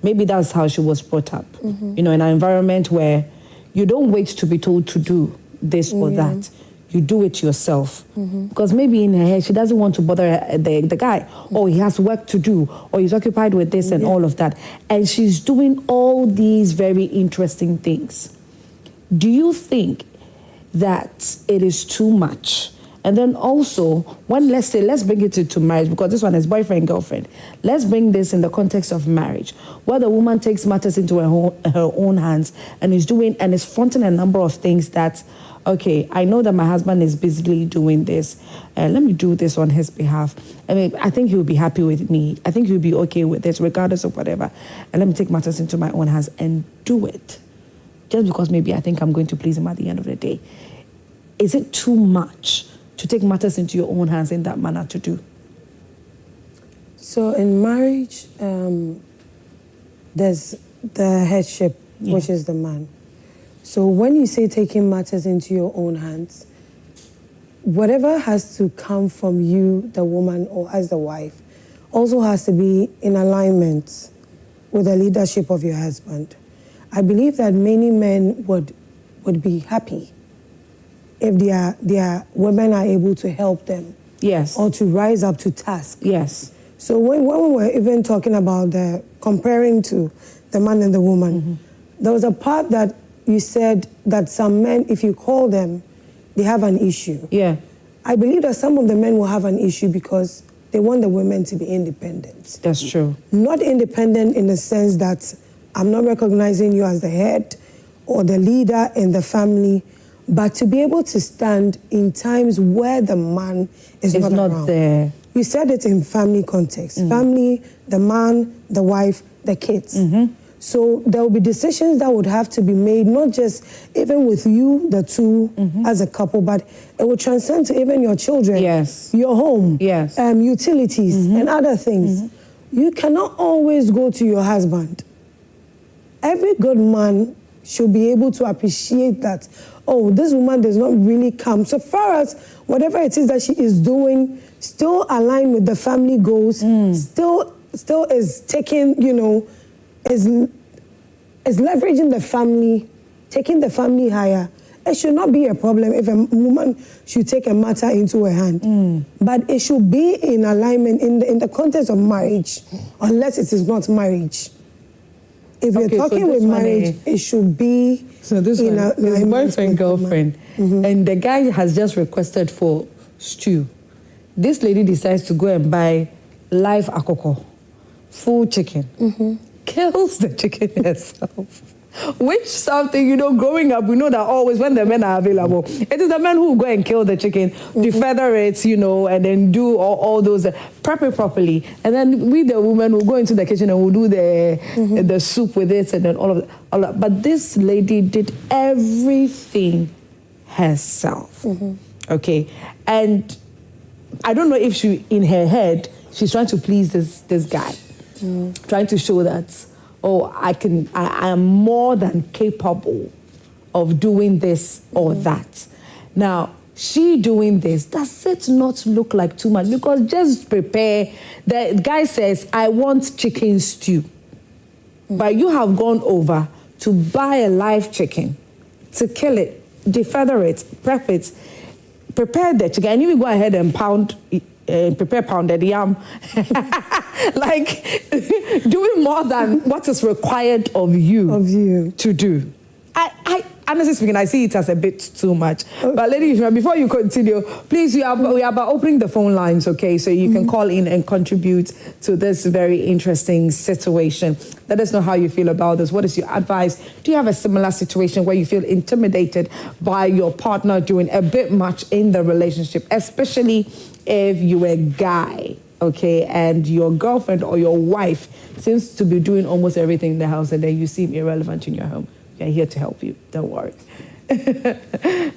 Maybe that's how she was brought up. You know, in an environment where you don't wait to be told to do this or that. You do it yourself. Because maybe in her head, she doesn't want to bother the guy. Or he has work to do. Or he's occupied with this and all of that. And she's doing all these very interesting things. Do you think that it is too much? And then also, when let's bring it to marriage, because this one is boyfriend, girlfriend. Let's bring this in the context of marriage, where the woman takes matters into her own hands and is fronting a number of things that, okay, I know that my husband is busily doing this. Let me do this on his behalf. I mean, I think he'll be happy with me. I think he'll be okay with this, regardless of whatever. And let me take matters into my own hands and do it. Just because maybe I think I'm going to please him at the end of the day. Is it too much to take matters into your own hands in that manner to do? So in marriage, there's the headship, which is the man. So when you say taking matters into your own hands, whatever has to come from you, the woman, or as the wife, also has to be in alignment with the leadership of your husband. I believe that many men would be happy if their women are able to help them. Yes. Or to rise up to task. Yes. So when we were even talking about comparing to the man and the woman, there was a part that you said that some men, if you call them, they have an issue. Yeah. I believe that some of the men will have an issue because they want the women to be independent. That's true. Not independent in the sense that I'm not recognizing you as the head or the leader in the family, but to be able to stand in times where the man is not around. There. You said it in family context. Family, the man, the wife, the kids. So there will be decisions that would have to be made, not just even with you, the two, as a couple, but it will transcend to even your children, your home, utilities, and other things. You cannot always go to your husband. Every good man should be able to appreciate that, oh, this woman does not really come. So far as whatever it is that she is doing, still aligned with the family goals, still is taking, is leveraging the family, taking the family higher. It should not be a problem if a woman should take a matter into her hand. But it should be in alignment in the context of marriage, unless it is not marriage. If you're talking with marriage, it should be in alignment. Boyfriend, girlfriend, and the guy has just requested for stew. This lady decides to go and buy live akoko, full chicken, kills the chicken herself. Which something, you know, growing up, we know that always when the men are available, it is the men who go and kill the chicken, defeather it, you know, and then do all those, prep it properly. And then we, the women, will go into the kitchen and we'll do the soup with it and then all of that. But this lady did everything herself. Okay. And I don't know if she, in her head, she's trying to please this guy, trying to show that, oh, I am more than capable of doing this or that. Now, she doing this, does it not look like too much? Because just prepare, the guy says, I want chicken stew. But you have gone over to buy a live chicken, to kill it, defeather it, prep it, prepare the chicken, and you go ahead and prepare pounded yam, like doing more than what is required of you to do. I honestly speaking, I see it as a bit too much. Okay. But ladies, before you continue, please, we are about opening the phone lines, okay? So you can call in and contribute to this very interesting situation. Let us know how you feel about this. What is your advice? Do you have a similar situation where you feel intimidated by your partner doing a bit much in the relationship, especially if you're a guy, okay, and your girlfriend or your wife seems to be doing almost everything in the house and then you seem irrelevant in your home? We're here to help you. Don't worry. Okay,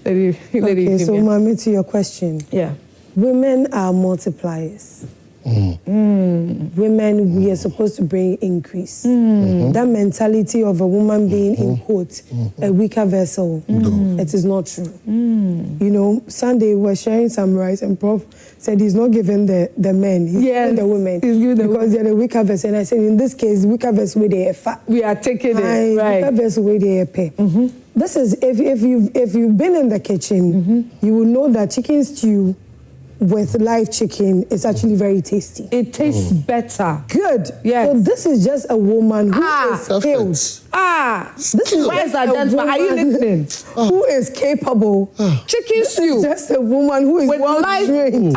so Mami, to your question. Yeah. Women are multipliers. Women, we are supposed to bring increase. That mentality of a woman being, in quotes, a weaker vessel, it is not true. You know, Sunday we were sharing some rice and Prof said he's not giving the men, he's giving the women. He's giving because they're the weaker vessel. And I said, in this case, weaker vessel where they are fat. We are taking it, right. Weaker vessel where they are pay. This is, if you've been in the kitchen, you will know that chicken stew with live chicken is actually very tasty. It tastes better. Good. Yes. So this is just a woman who is skilled. This is where is identified. Are you listening? Who is capable. Chicken stew. Just a woman who is well trained.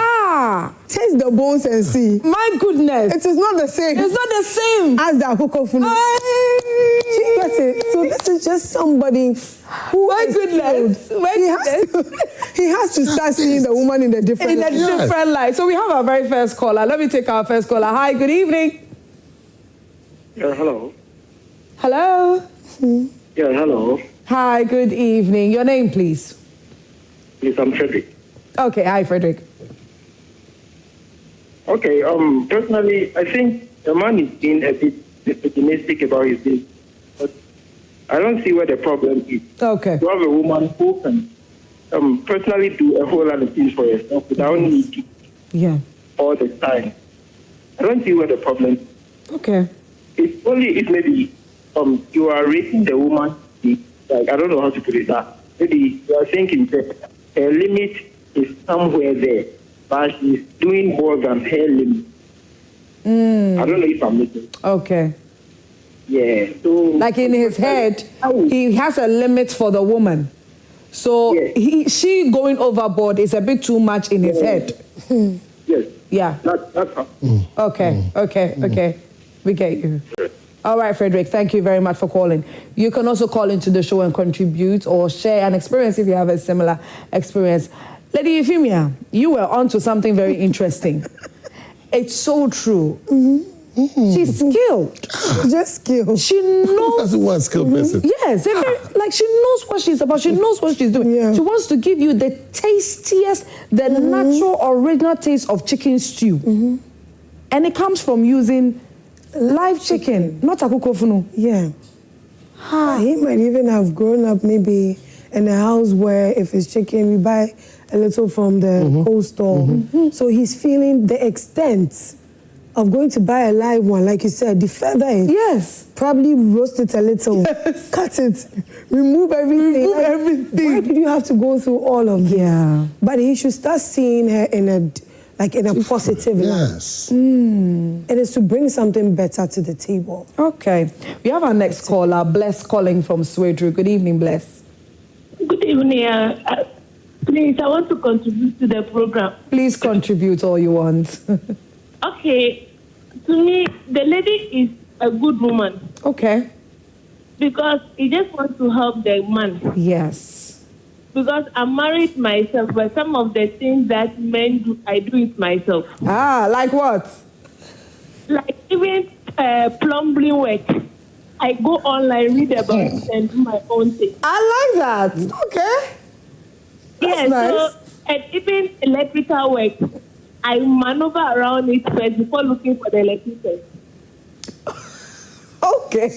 Taste the bones and see. My goodness. It is not the same. It's not the same as the akoko funu. She gets it. So this is just somebody who my goodness. He has to start seeing the woman in a different light. Different light. So we have our very first caller. Let me take our first caller. Hi, good evening. Yeah, hello. Hello. Yeah, hello. Hi, good evening. Your name, please. Yes, I'm Frederick. Okay, hi, Frederick. Okay, personally, I think the man is being a bit pessimistic about his business. But I don't see where the problem is. Okay. You have a woman who can personally do a whole lot of things for herself without need to all the time. I don't see where the problem is. Okay. It's only if maybe you are raising the woman, like, I don't know how to put it that. Maybe you are thinking that her limit is somewhere there, but she's doing more than her limit. I don't know if I'm making. Okay. Yeah. So like in his head, he has a limit for the woman. So she going overboard is a bit too much in his head. Yes. Yeah. That's how. Okay. We get you. All right, Frederick, thank you very much for calling. You can also call into the show and contribute or share an experience if you have a similar experience. Lady Euphemia, you were onto something very interesting. It's so true. She's skilled. Just skilled. She knows. That's one skilled person. Yes, like she knows what she's about. She knows what she's doing. Yeah. She wants to give you the tastiest, the natural, original taste of chicken stew. And it comes from using live chicken, not akoko funu. Yeah. He might even have grown up maybe in a house where if it's chicken, we buy a little from the cold store. So he's feeling the extent of going to buy a live one, like you said, defeather it. Yes. Probably roast it a little. Yes. Cut it. Remove everything. Why did you have to go through all of this? Yeah. But he should start seeing her in a positive light. Yes. It is to bring something better to the table. Okay. We have our next caller, Bless calling from Swedru. Good evening, Bless. Good evening. Please, I want to contribute to the program. Please contribute all you want. Okay. To me, the lady is a good woman. Okay. because he just wants to help the man. Yes. Because I'm married myself, but some of the things that men do, I do it myself. Ah, like what? Like even plumbing work. I go online, read about it, and do my own thing. I like that. Okay. That's nice. So, and even electrical work, I maneuver around it first before looking for the electrician. Okay.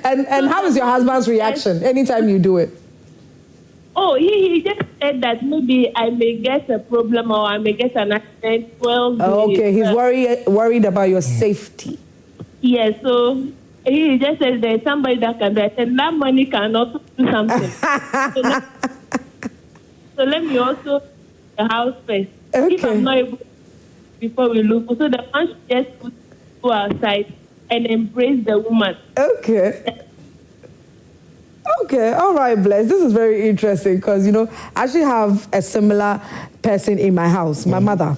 And how is your husband's reaction anytime you do it? Oh, he just said that maybe I may get a problem or I may get an accident. Well, okay, he's worried about your safety. Yes, so he just says there's somebody that can do it, and that money can also do something. so let me also do the house first. Okay. If I'm not able to, before we look, so the man should just go outside and embrace the woman. Okay. Okay, all right, Bless. This is very interesting because, I actually have a similar person in my house, my mother.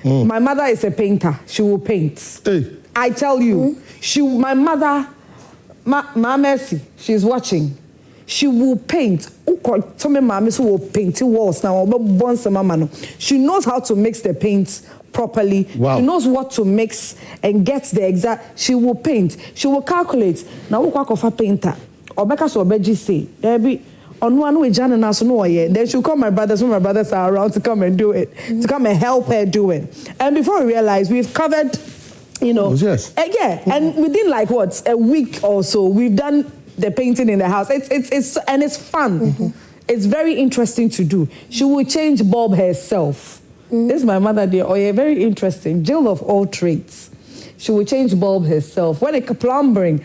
My mother is a painter. She will paint. Hey. I tell you, my mother, Ma Mercy, she's watching. She will paint. Will paint walls now. She knows how to mix the paint properly. Wow. She knows what to mix and gets the exact. She will paint. She will calculate. Now, we painter. Obeka so obeji say, Debbie, on one way, Jan and us know ye. Then she'll call my brothers when my brothers are around to come and do it, to come and help her do it. And before we realize, we've covered, yes. And within a week or so, we've done the painting in the house. It's fun. It's very interesting to do. She will change bulb herself. This is my mother dear. Oh yeah, very interesting. Jill of all trades. She will change bulb herself. When it plumbing.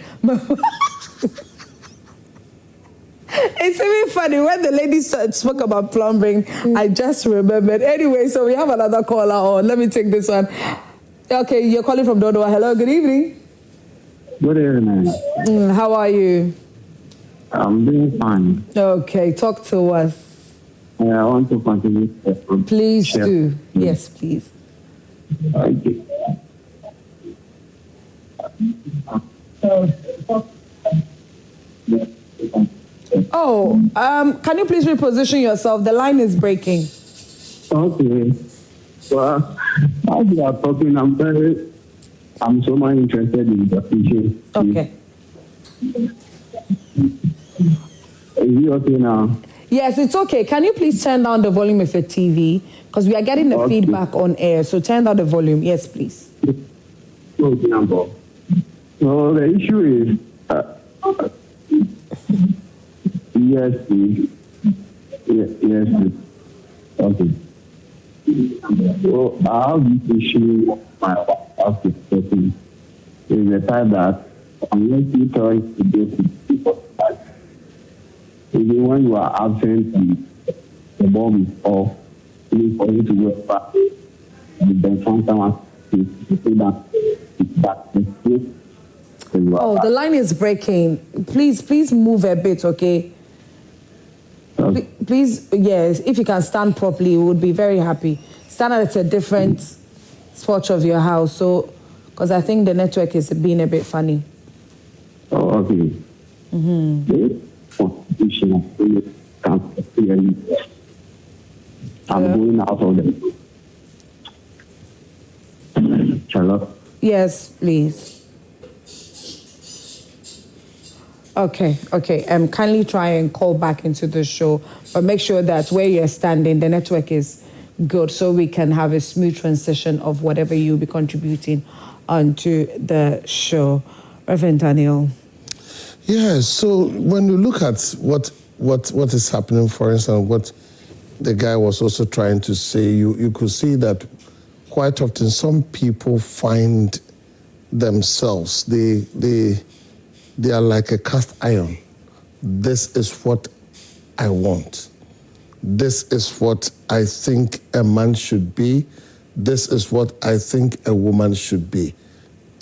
It's even funny when the lady spoke about plumbing. I just remembered. Anyway, so we have another caller on. Let me take this one. Okay, you're calling from Dodowa. Hello, good evening. Good evening. How are you? I'm doing fine. Okay, talk to us. I want to contribute. Please do. Yes, please. Okay. Oh, can you please reposition yourself? The line is breaking. Okay. Well, as we are talking, I'm so much interested in the fishing. Okay. Is it okay now? Yes, it's okay. Can you please turn down the volume of your TV? Because we are getting the feedback on air. So turn down the volume. Yes, please. Okay. So the issue is, yes, please. Yes, please. Okay. So I have this issue with my wife is the fact that unless you try to get people, even when you are absent, the bomb is off. You for you to go back. And then sometimes you say that it's back. Oh, the line is breaking. Please move a bit, okay? Please, yes, if you can stand properly, we would be very happy. Stand at a different spot of your house, so because I think the network is being a bit funny. Oh, okay. I'm going out of the. Hello? Yes, please. Okay. Kindly try and call back into the show, but make sure that where you're standing, the network is good so we can have a smooth transition of whatever you'll be contributing onto the show. Reverend Daniel. Yeah, so when you look at what is happening, for instance, what the guy was also trying to say, you could see that quite often some people find themselves, they are like a cast iron. This is what I want. This is what I think a man should be. This is what I think a woman should be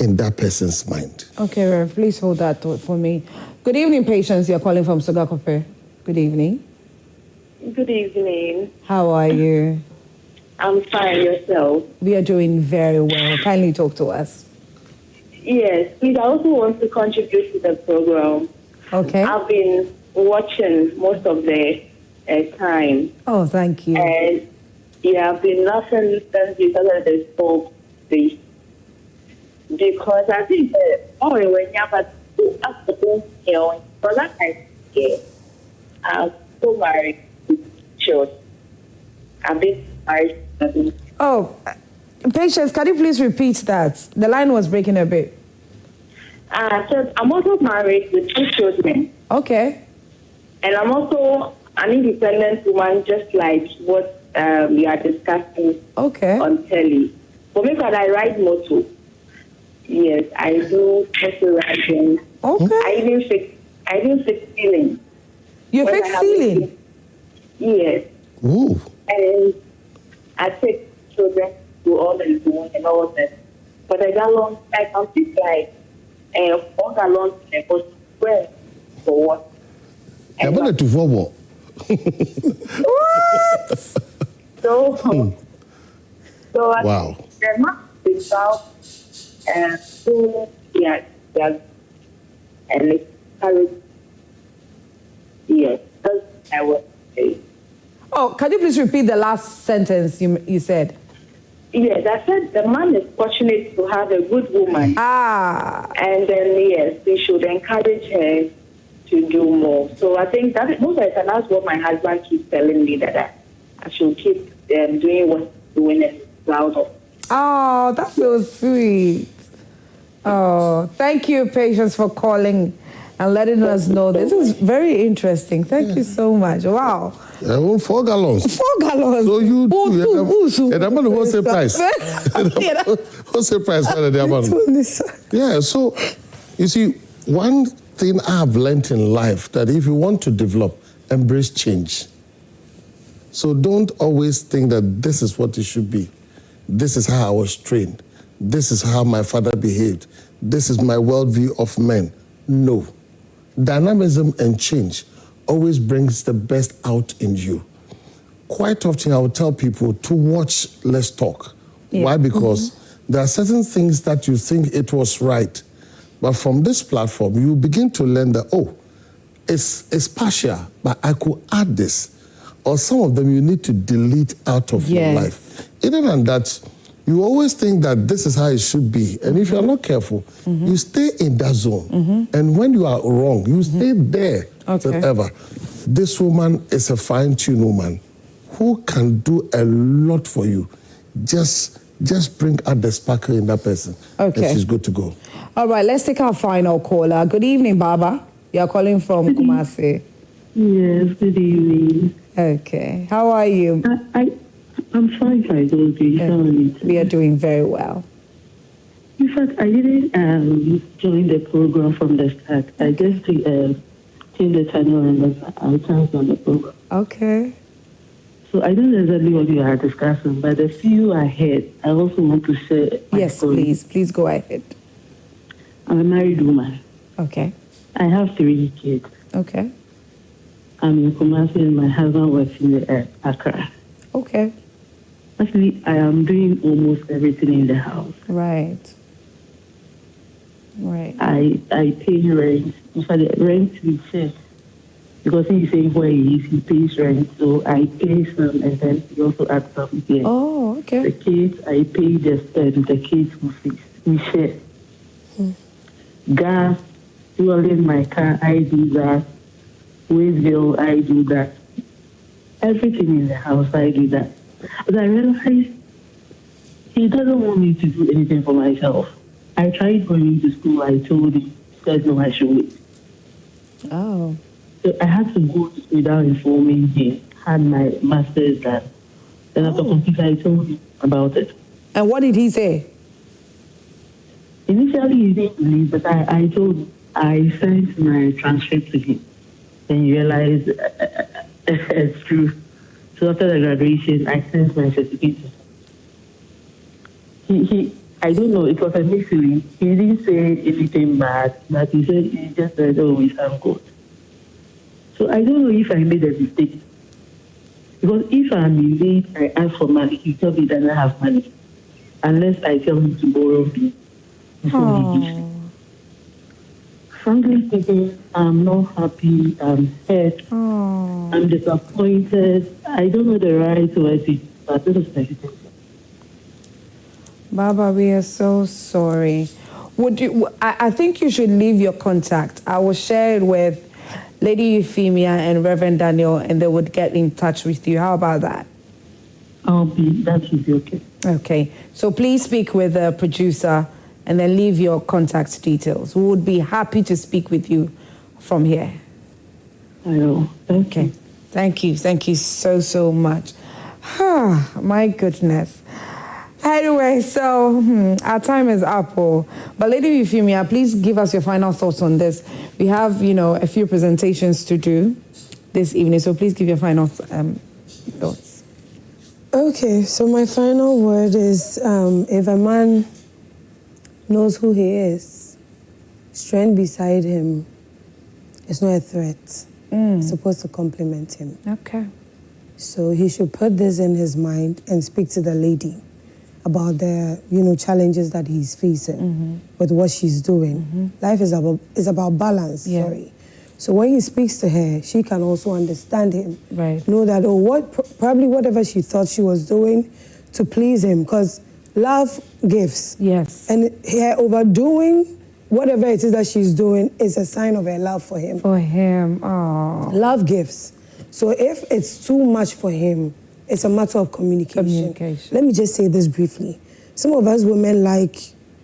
in that person's mind. Okay, Rev, please hold that thought for me. Good evening, patients. You're calling from Sogakope. Good evening. Good evening. How are you? I'm fine. Yourself? We are doing very well. Kindly talk to us. Yes, please. I also want to contribute to the program. Okay. I've been watching most of the time. Oh, thank you. And yeah, I've been laughing since because of the spoke speech. Because I think when you have a for that I'm so married with children. I've been married. Oh, Patience, can you please repeat that? The line was breaking a bit. So I'm also married with 2 children. Okay. And I'm also an independent woman, just like what we are discussing on telly. For me, I ride motor. Yes, I do motor riding. Okay. I even fix ceiling. You fix ceiling? Yes. Ooh. And I take children to all the school and all that. But I got long, I can fix like 4 gallons in a bus square for what? I'm going to forward. What? So I wow. think there must be about and it's yes, that's I would say. Oh, can you please repeat the last sentence you said? Yes, I said the man is fortunate to have a good woman. And then, yes, we should encourage her to do more. So I think that's what my husband keeps telling me, that I should keep doing what I'm doing and proud of. Oh, that's so sweet. Oh, thank you, Patience, for calling and letting us know. This is very interesting. Thank you so much. Wow. 4 gallons. 4 gallons. So you too. And I'm going to wholesale price. Wholesale price. Yeah, so you see, one thing I've learned in life, that if you want to develop, embrace change. So don't always think that this is what it should be. This is how I was trained. This is how my father behaved. This is my worldview of men. No. Dynamism and change always brings the best out in you. Quite often I will tell people to watch Let's Talk. Yeah. Why? Because there are certain things that you think it was right, but from this platform you begin to learn that, it's partial, but I could add this. Or some of them you need to delete out of your life. Other than that, you always think that this is how it should be. And if you're not careful, you stay in that zone. And when you are wrong, you stay there forever. This woman is a fine-tuned woman who can do a lot for you. Just bring out the sparkle in that person. Okay. And she's good to go. All right, let's take our final caller. Good evening, Baba. You're calling from Kumasi. Yes, good evening. Okay. How are you? I'm fine, I don't know. We are doing very well. In fact, I didn't join the program from the start. I just changed the channel and I turned on the program. Okay. So I don't know exactly what you are discussing, but the few I heard, I also want to share. Yes, story. Please go ahead. I'm a married woman. Okay. I have 3 kids. Okay. I'm in Kumasi and my husband works in Accra. Okay. Actually, I am doing almost everything in the house. Right. I pay rent. In fact, the rent we share. Because he's saying where he pays rent. So I pay some and then he also adds some here. Oh, okay. The kids, I pay the kids who fees. We share. Gas, fueling my car, I do that. Waste bill, I do that. Everything in the house, I do that. But I realized he doesn't want me to do anything for myself. I tried going to school. I told him, he said, no, I should wait. Oh. So I had to go to school without informing him. Had my master's done. Then after completing, I told him about it. And what did he say? Initially, he didn't believe, but I told him. I sent my transcript to him. Then he realized it's true. So after the graduation, I sent my certificate. I don't know, it was a mystery. He didn't say anything bad, but he just said, oh, we thank God. So I don't know if I made a mistake. Because if I'm in need, I ask for money, he tells me that I have money. Unless I tell him to borrow me before he gives me. frankly speaking, I'm not happy. I'm hurt. I'm disappointed. I don't know the right word, but this is everything. Baba, we are so sorry. Would you? I think you should leave your contact. I will share it with Lady Euphemia and Reverend Daniel, and they would get in touch with you. How about that? That should be okay. Okay. So please speak with the producer and then leave your contact details. We would be happy to speak with you from here. I know. Okay. Thank you. Thank you so, so much. My goodness. Anyway, so our time is up. But Lady Euphemia, please give us your final thoughts on this. We have, a few presentations to do this evening, so please give your final thoughts. Okay, so my final word is if a man knows who he is, strength beside him is not a threat. It's supposed to compliment him. Okay. So he should put this in his mind and speak to the lady about the, challenges that he's facing with what she's doing. Life is about balance, sorry. So when he speaks to her, she can also understand him. Right. Know that, probably whatever she thought she was doing to please him, because love gives. Yes. And her overdoing whatever it is that she's doing is a sign of her love for him. For him, oh. Love gives. So if it's too much for him, it's a matter of communication. Let me just say this briefly. Some of us women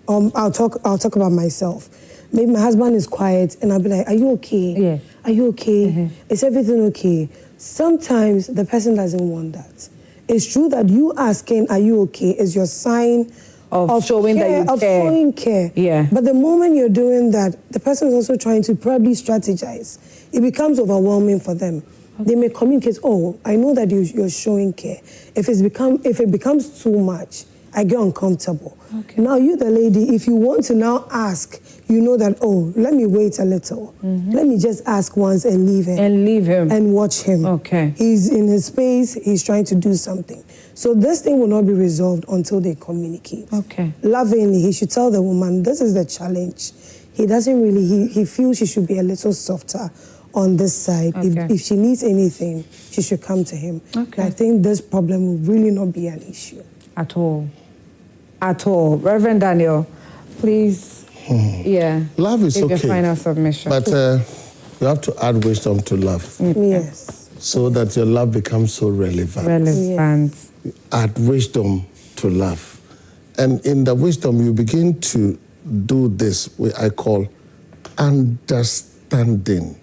I'll talk about myself. Maybe my husband is quiet and I'll be like, are you okay? Yeah. Are you okay? Is everything okay? Sometimes the person doesn't want that. It's true that you asking, are you okay, is your sign of showing care, that you care. Of showing care. Yeah. But the moment you're doing that, the person is also trying to probably strategize. It becomes overwhelming for them. Okay. They may communicate, I know that you're showing care. If it becomes too much, I get uncomfortable. Okay. Now you, the lady, if you want to now ask, you know that, let me wait a little. Let me just ask once and leave him. And leave him. And watch him. Okay. He's in his space, he's trying to do something. So this thing will not be resolved until they communicate. Okay. Lovingly, he should tell the woman, this is the challenge. He doesn't really, he feels she should be a little softer on this side. Okay. If she needs anything, she should come to him. Okay. I think this problem will really not be an issue. At all. At all. Reverend Daniel, please. Love is give okay. Your final submission. But you have to add wisdom to love. Yes. So that your love becomes so relevant. Yes. Add wisdom to love. And in the wisdom, you begin to do this, what I call understanding.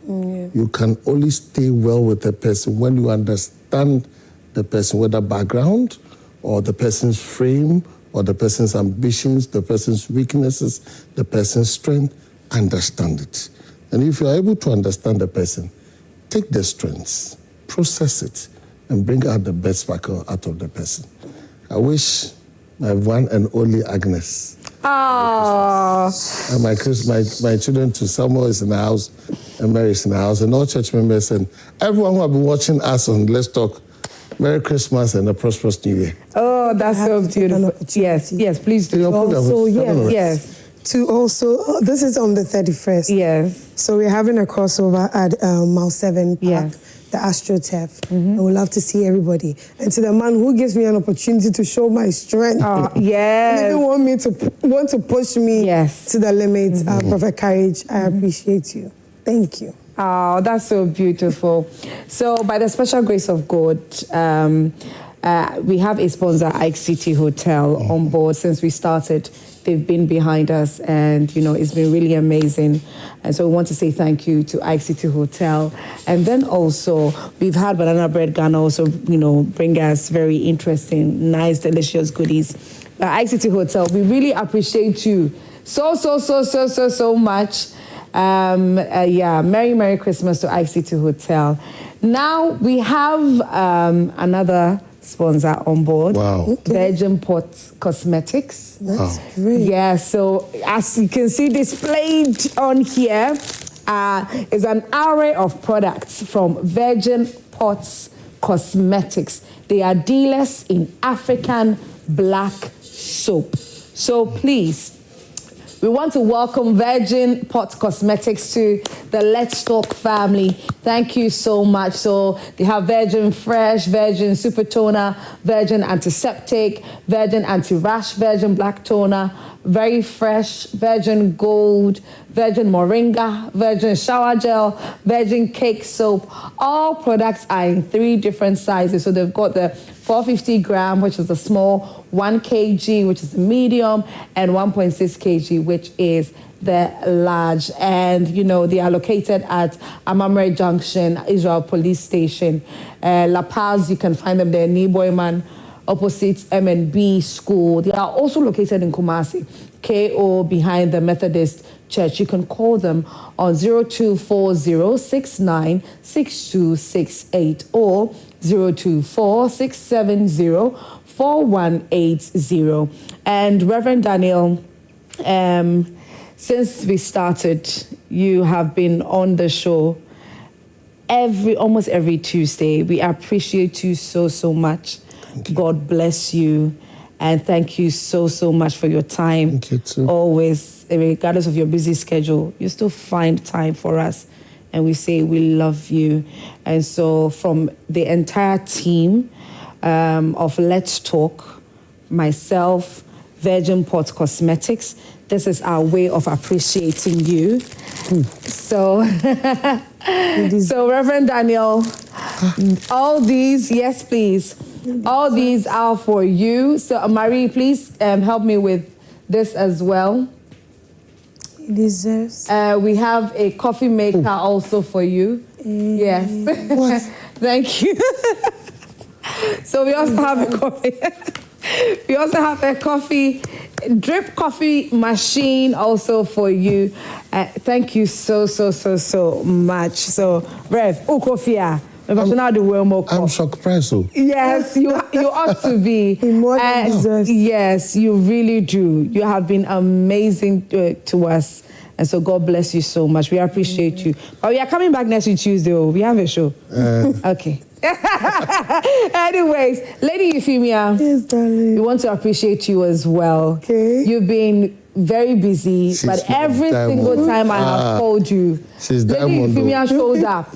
You can only stay well with a person when you understand the person, whether background or the person's frame or the person's ambitions, the person's weaknesses, the person's strength. Understand it. And if you are able to understand the person, take the strengths, process it, and bring out the best sparkle out of the person. I wish my one and only Agnes. And my children too. Samuel is in the house, and Mary is in the house, and all church members and everyone who have been watching us on Let's Talk. Merry Christmas and a prosperous New Year. Oh, that's so beautiful. Yes, please do. Also, yes. To also, this is on the 31st. Yes. So we're having a crossover at Mile 7 Park, the AstroTurf. I would love to see everybody. And to the man who gives me an opportunity to show my strength. Yes. And even want to push me to the limit. Prophet Courage, I appreciate you. Thank you. Oh, that's so beautiful. So by the special grace of God, we have a sponsor, Ike City Hotel, on board since we started. They've been behind us and, it's been really amazing. And so we want to say thank you to Ike City Hotel. And then also, we've had Banana Bread Ghana also, bring us very interesting, nice, delicious goodies. Ike City Hotel, we really appreciate you so much. Merry Christmas to Ike City Hotel. Now we have another sponsor on board. Wow. Virgin Pot Cosmetics. That's great. Yeah, so as you can see displayed on here is an array of products from Virgin Pot Cosmetics. They are dealers in African black soap. So please, We want to welcome Virgin Pot Cosmetics to the Let's Talk family. Thank you so much. So they have Virgin Fresh, Virgin Super Toner, Virgin Antiseptic, Virgin Anti-Rash, Virgin Black Toner, Very Fresh, Virgin Gold, Virgin Moringa, Virgin Shower Gel, Virgin Cake Soap. All products are in 3 different sizes. So they've got the 450 gram, which is the small, 1 kg, which is the medium, and 1.6 kg, which is the large. And, you know, they are located at Amamre Junction, Israel Police Station. La Paz, you can find them there, Niboyman, opposite M&B School. They are also located in Kumasi, KO, behind the Methodist Church. You can call them on 0240696268 or 024-670-4180. And Reverend Daniel, since we started, you have been on the show almost every Tuesday. We appreciate you so much. God bless you. And thank you so much for your time. Thank you too. Always, regardless of your busy schedule, you still find time for us. And we say we love you. And so from the entire team of Let's Talk, myself, Virgin Pot Cosmetics, this is our way of appreciating you. So, so Reverend Daniel, all these, yes, please. All these are for you. So, Marie, please help me with this as well. Desserts. We have a coffee maker also for you. Yes. What? Thank you. So we also have a coffee. We also have a drip coffee machine also for you. Thank you so much. So, Rev, coffee. I'm surprised. Yes, you ought to be. Yes, you really do. You have been amazing to us. And so God bless you so much. We appreciate you. But we are coming back next week Tuesday. We have a show. Okay. Anyways, Lady Euphemia, yes, darling. We want to appreciate you as well. Okay. You've been very busy, but every single time I have called you, Lady Euphemia shows up.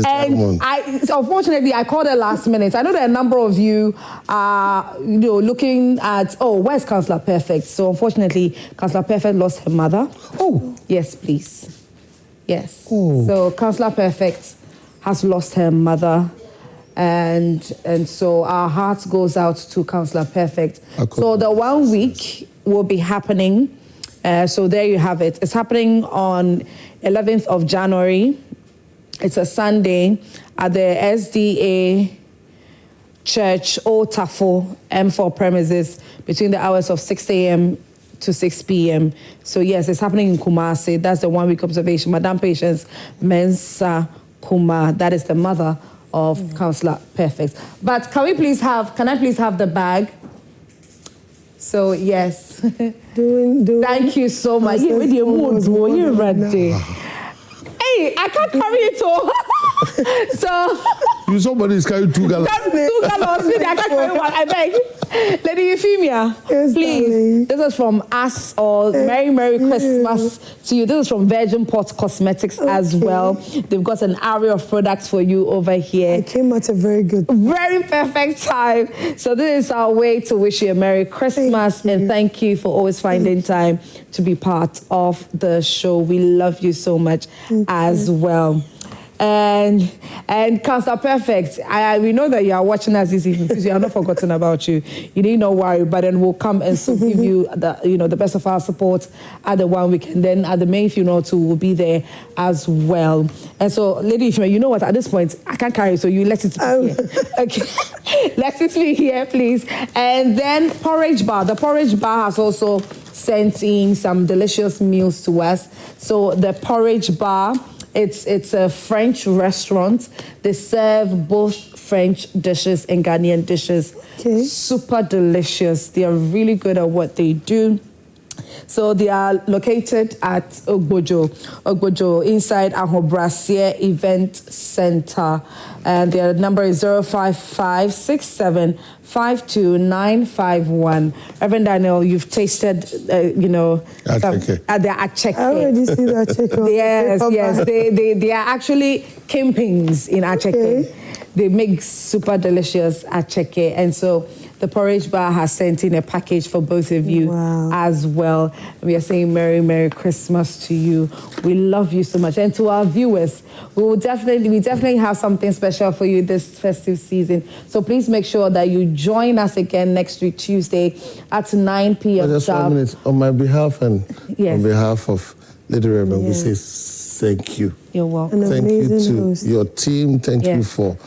And unfortunately, I called her last minute. I know that a number of you are, looking at, where's Councillor Perfect? So unfortunately, Councillor Perfect lost her mother. Oh, yes, please. Yes. Oh. So Councillor Perfect has lost her mother, and so our heart goes out to Councillor Perfect. So the 1 week will be happening. So there you have it. It's happening on 11th of January. It's a Sunday at the SDA Church, Old Tafo, M4 premises, between the hours of 6 a.m. to 6 p.m. So yes, it's happening in Kumasi. That's the 1 week observation. Madam Patience Mensah Kuma, that is the mother of Councillor Perfect. But can I please have the bag? So yes. Thank you so much. You're ready. Hey, I can't carry it all. So somebody is carrying 2 gallons. 2 gallons. I can't carry one. I beg. Lady Euphemia, yes, please. Darling. This is from us all. Merry Christmas to you. This is from Virgin Pot Cosmetics as well. They've got an array of products for you over here. I came at a very perfect time. So this is our way to wish you a Merry Christmas and thank you for always finding time to be part of the show. We love you so much as well. And Councillor Perfect, we know that you are watching us this evening because we have not forgotten about you. You need not worry, but then we'll come and give you the best of our support at the 1 week, and then at the main funeral too, we'll be there as well. And so, Lady Ishmael, you know what? At this point, I can't carry it, so you let it be here. Okay, let it be here, please. And then Porridge Bar. The Porridge Bar has also sent in some delicious meals to us. So the Porridge Bar. It's a French restaurant. They serve both French dishes and Ghanaian dishes. Super delicious. They are really good at what they do. So they are located at Ogbojo, inside Ahobrasie Event Center. And their number is 055-6752-951. Reverend Daniel, you've tasted, at the acheke. I already see the acheke. Yes. They are actually kingpins in acheke. Okay. They make super delicious acheke. And so the Porridge Bar has sent in a package for both of you as well. We are saying Merry Christmas to you. We love you so much. And to our viewers, we definitely have something special for you this festive season. So please make sure that you join us again next week, Tuesday at 9 p.m. Just 1 minute. On my behalf and on behalf of Lady Reverend, we say thank you. You're welcome. Thank you to your team. Thank you for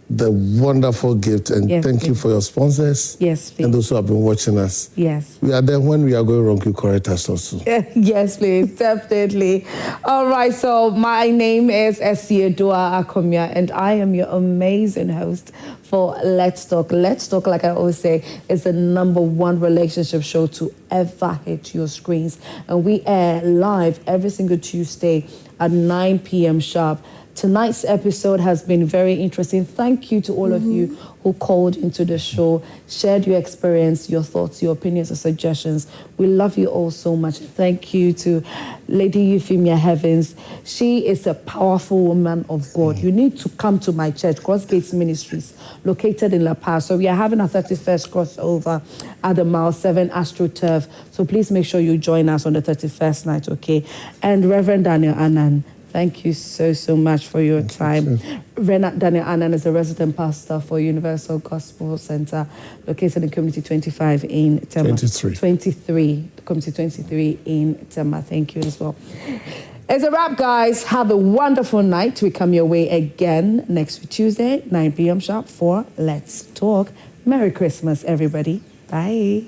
the wonderful gift, and thank you for your sponsors. Yes, please. And those who have been watching us. Yes. We are there when we are going wrong, you correct us also. Yes, please, definitely. All right, so my name is Esiedua Akomia, and I am your amazing host for Let's Talk. Let's Talk, like I always say, is the #1 relationship show to ever hit your screens. And we air live every single Tuesday at 9 p.m. sharp. Tonight's episode has been very interesting. Thank you to all of you who called into the show, shared your experience, your thoughts, your opinions, or suggestions. We love you all so much. Thank you to Lady Euphemia Heavens. She is a powerful woman of God. You need to come to my church, Cross Gates Ministries, located in La Paz. So we are having a 31st crossover at the Mile 7 AstroTurf. So please make sure you join us on the 31st night, okay? And Reverend Daniel Annan, thank you so much for your time. Reverend Daniel Annan is a resident pastor for Universal Gospel Center, located in Community 25 in Tema. 23, Community 23 in Tema. Thank you as well. It's a wrap, guys. Have a wonderful night. We come your way again next week, Tuesday, 9 p.m. sharp for Let's Talk. Merry Christmas, everybody. Bye.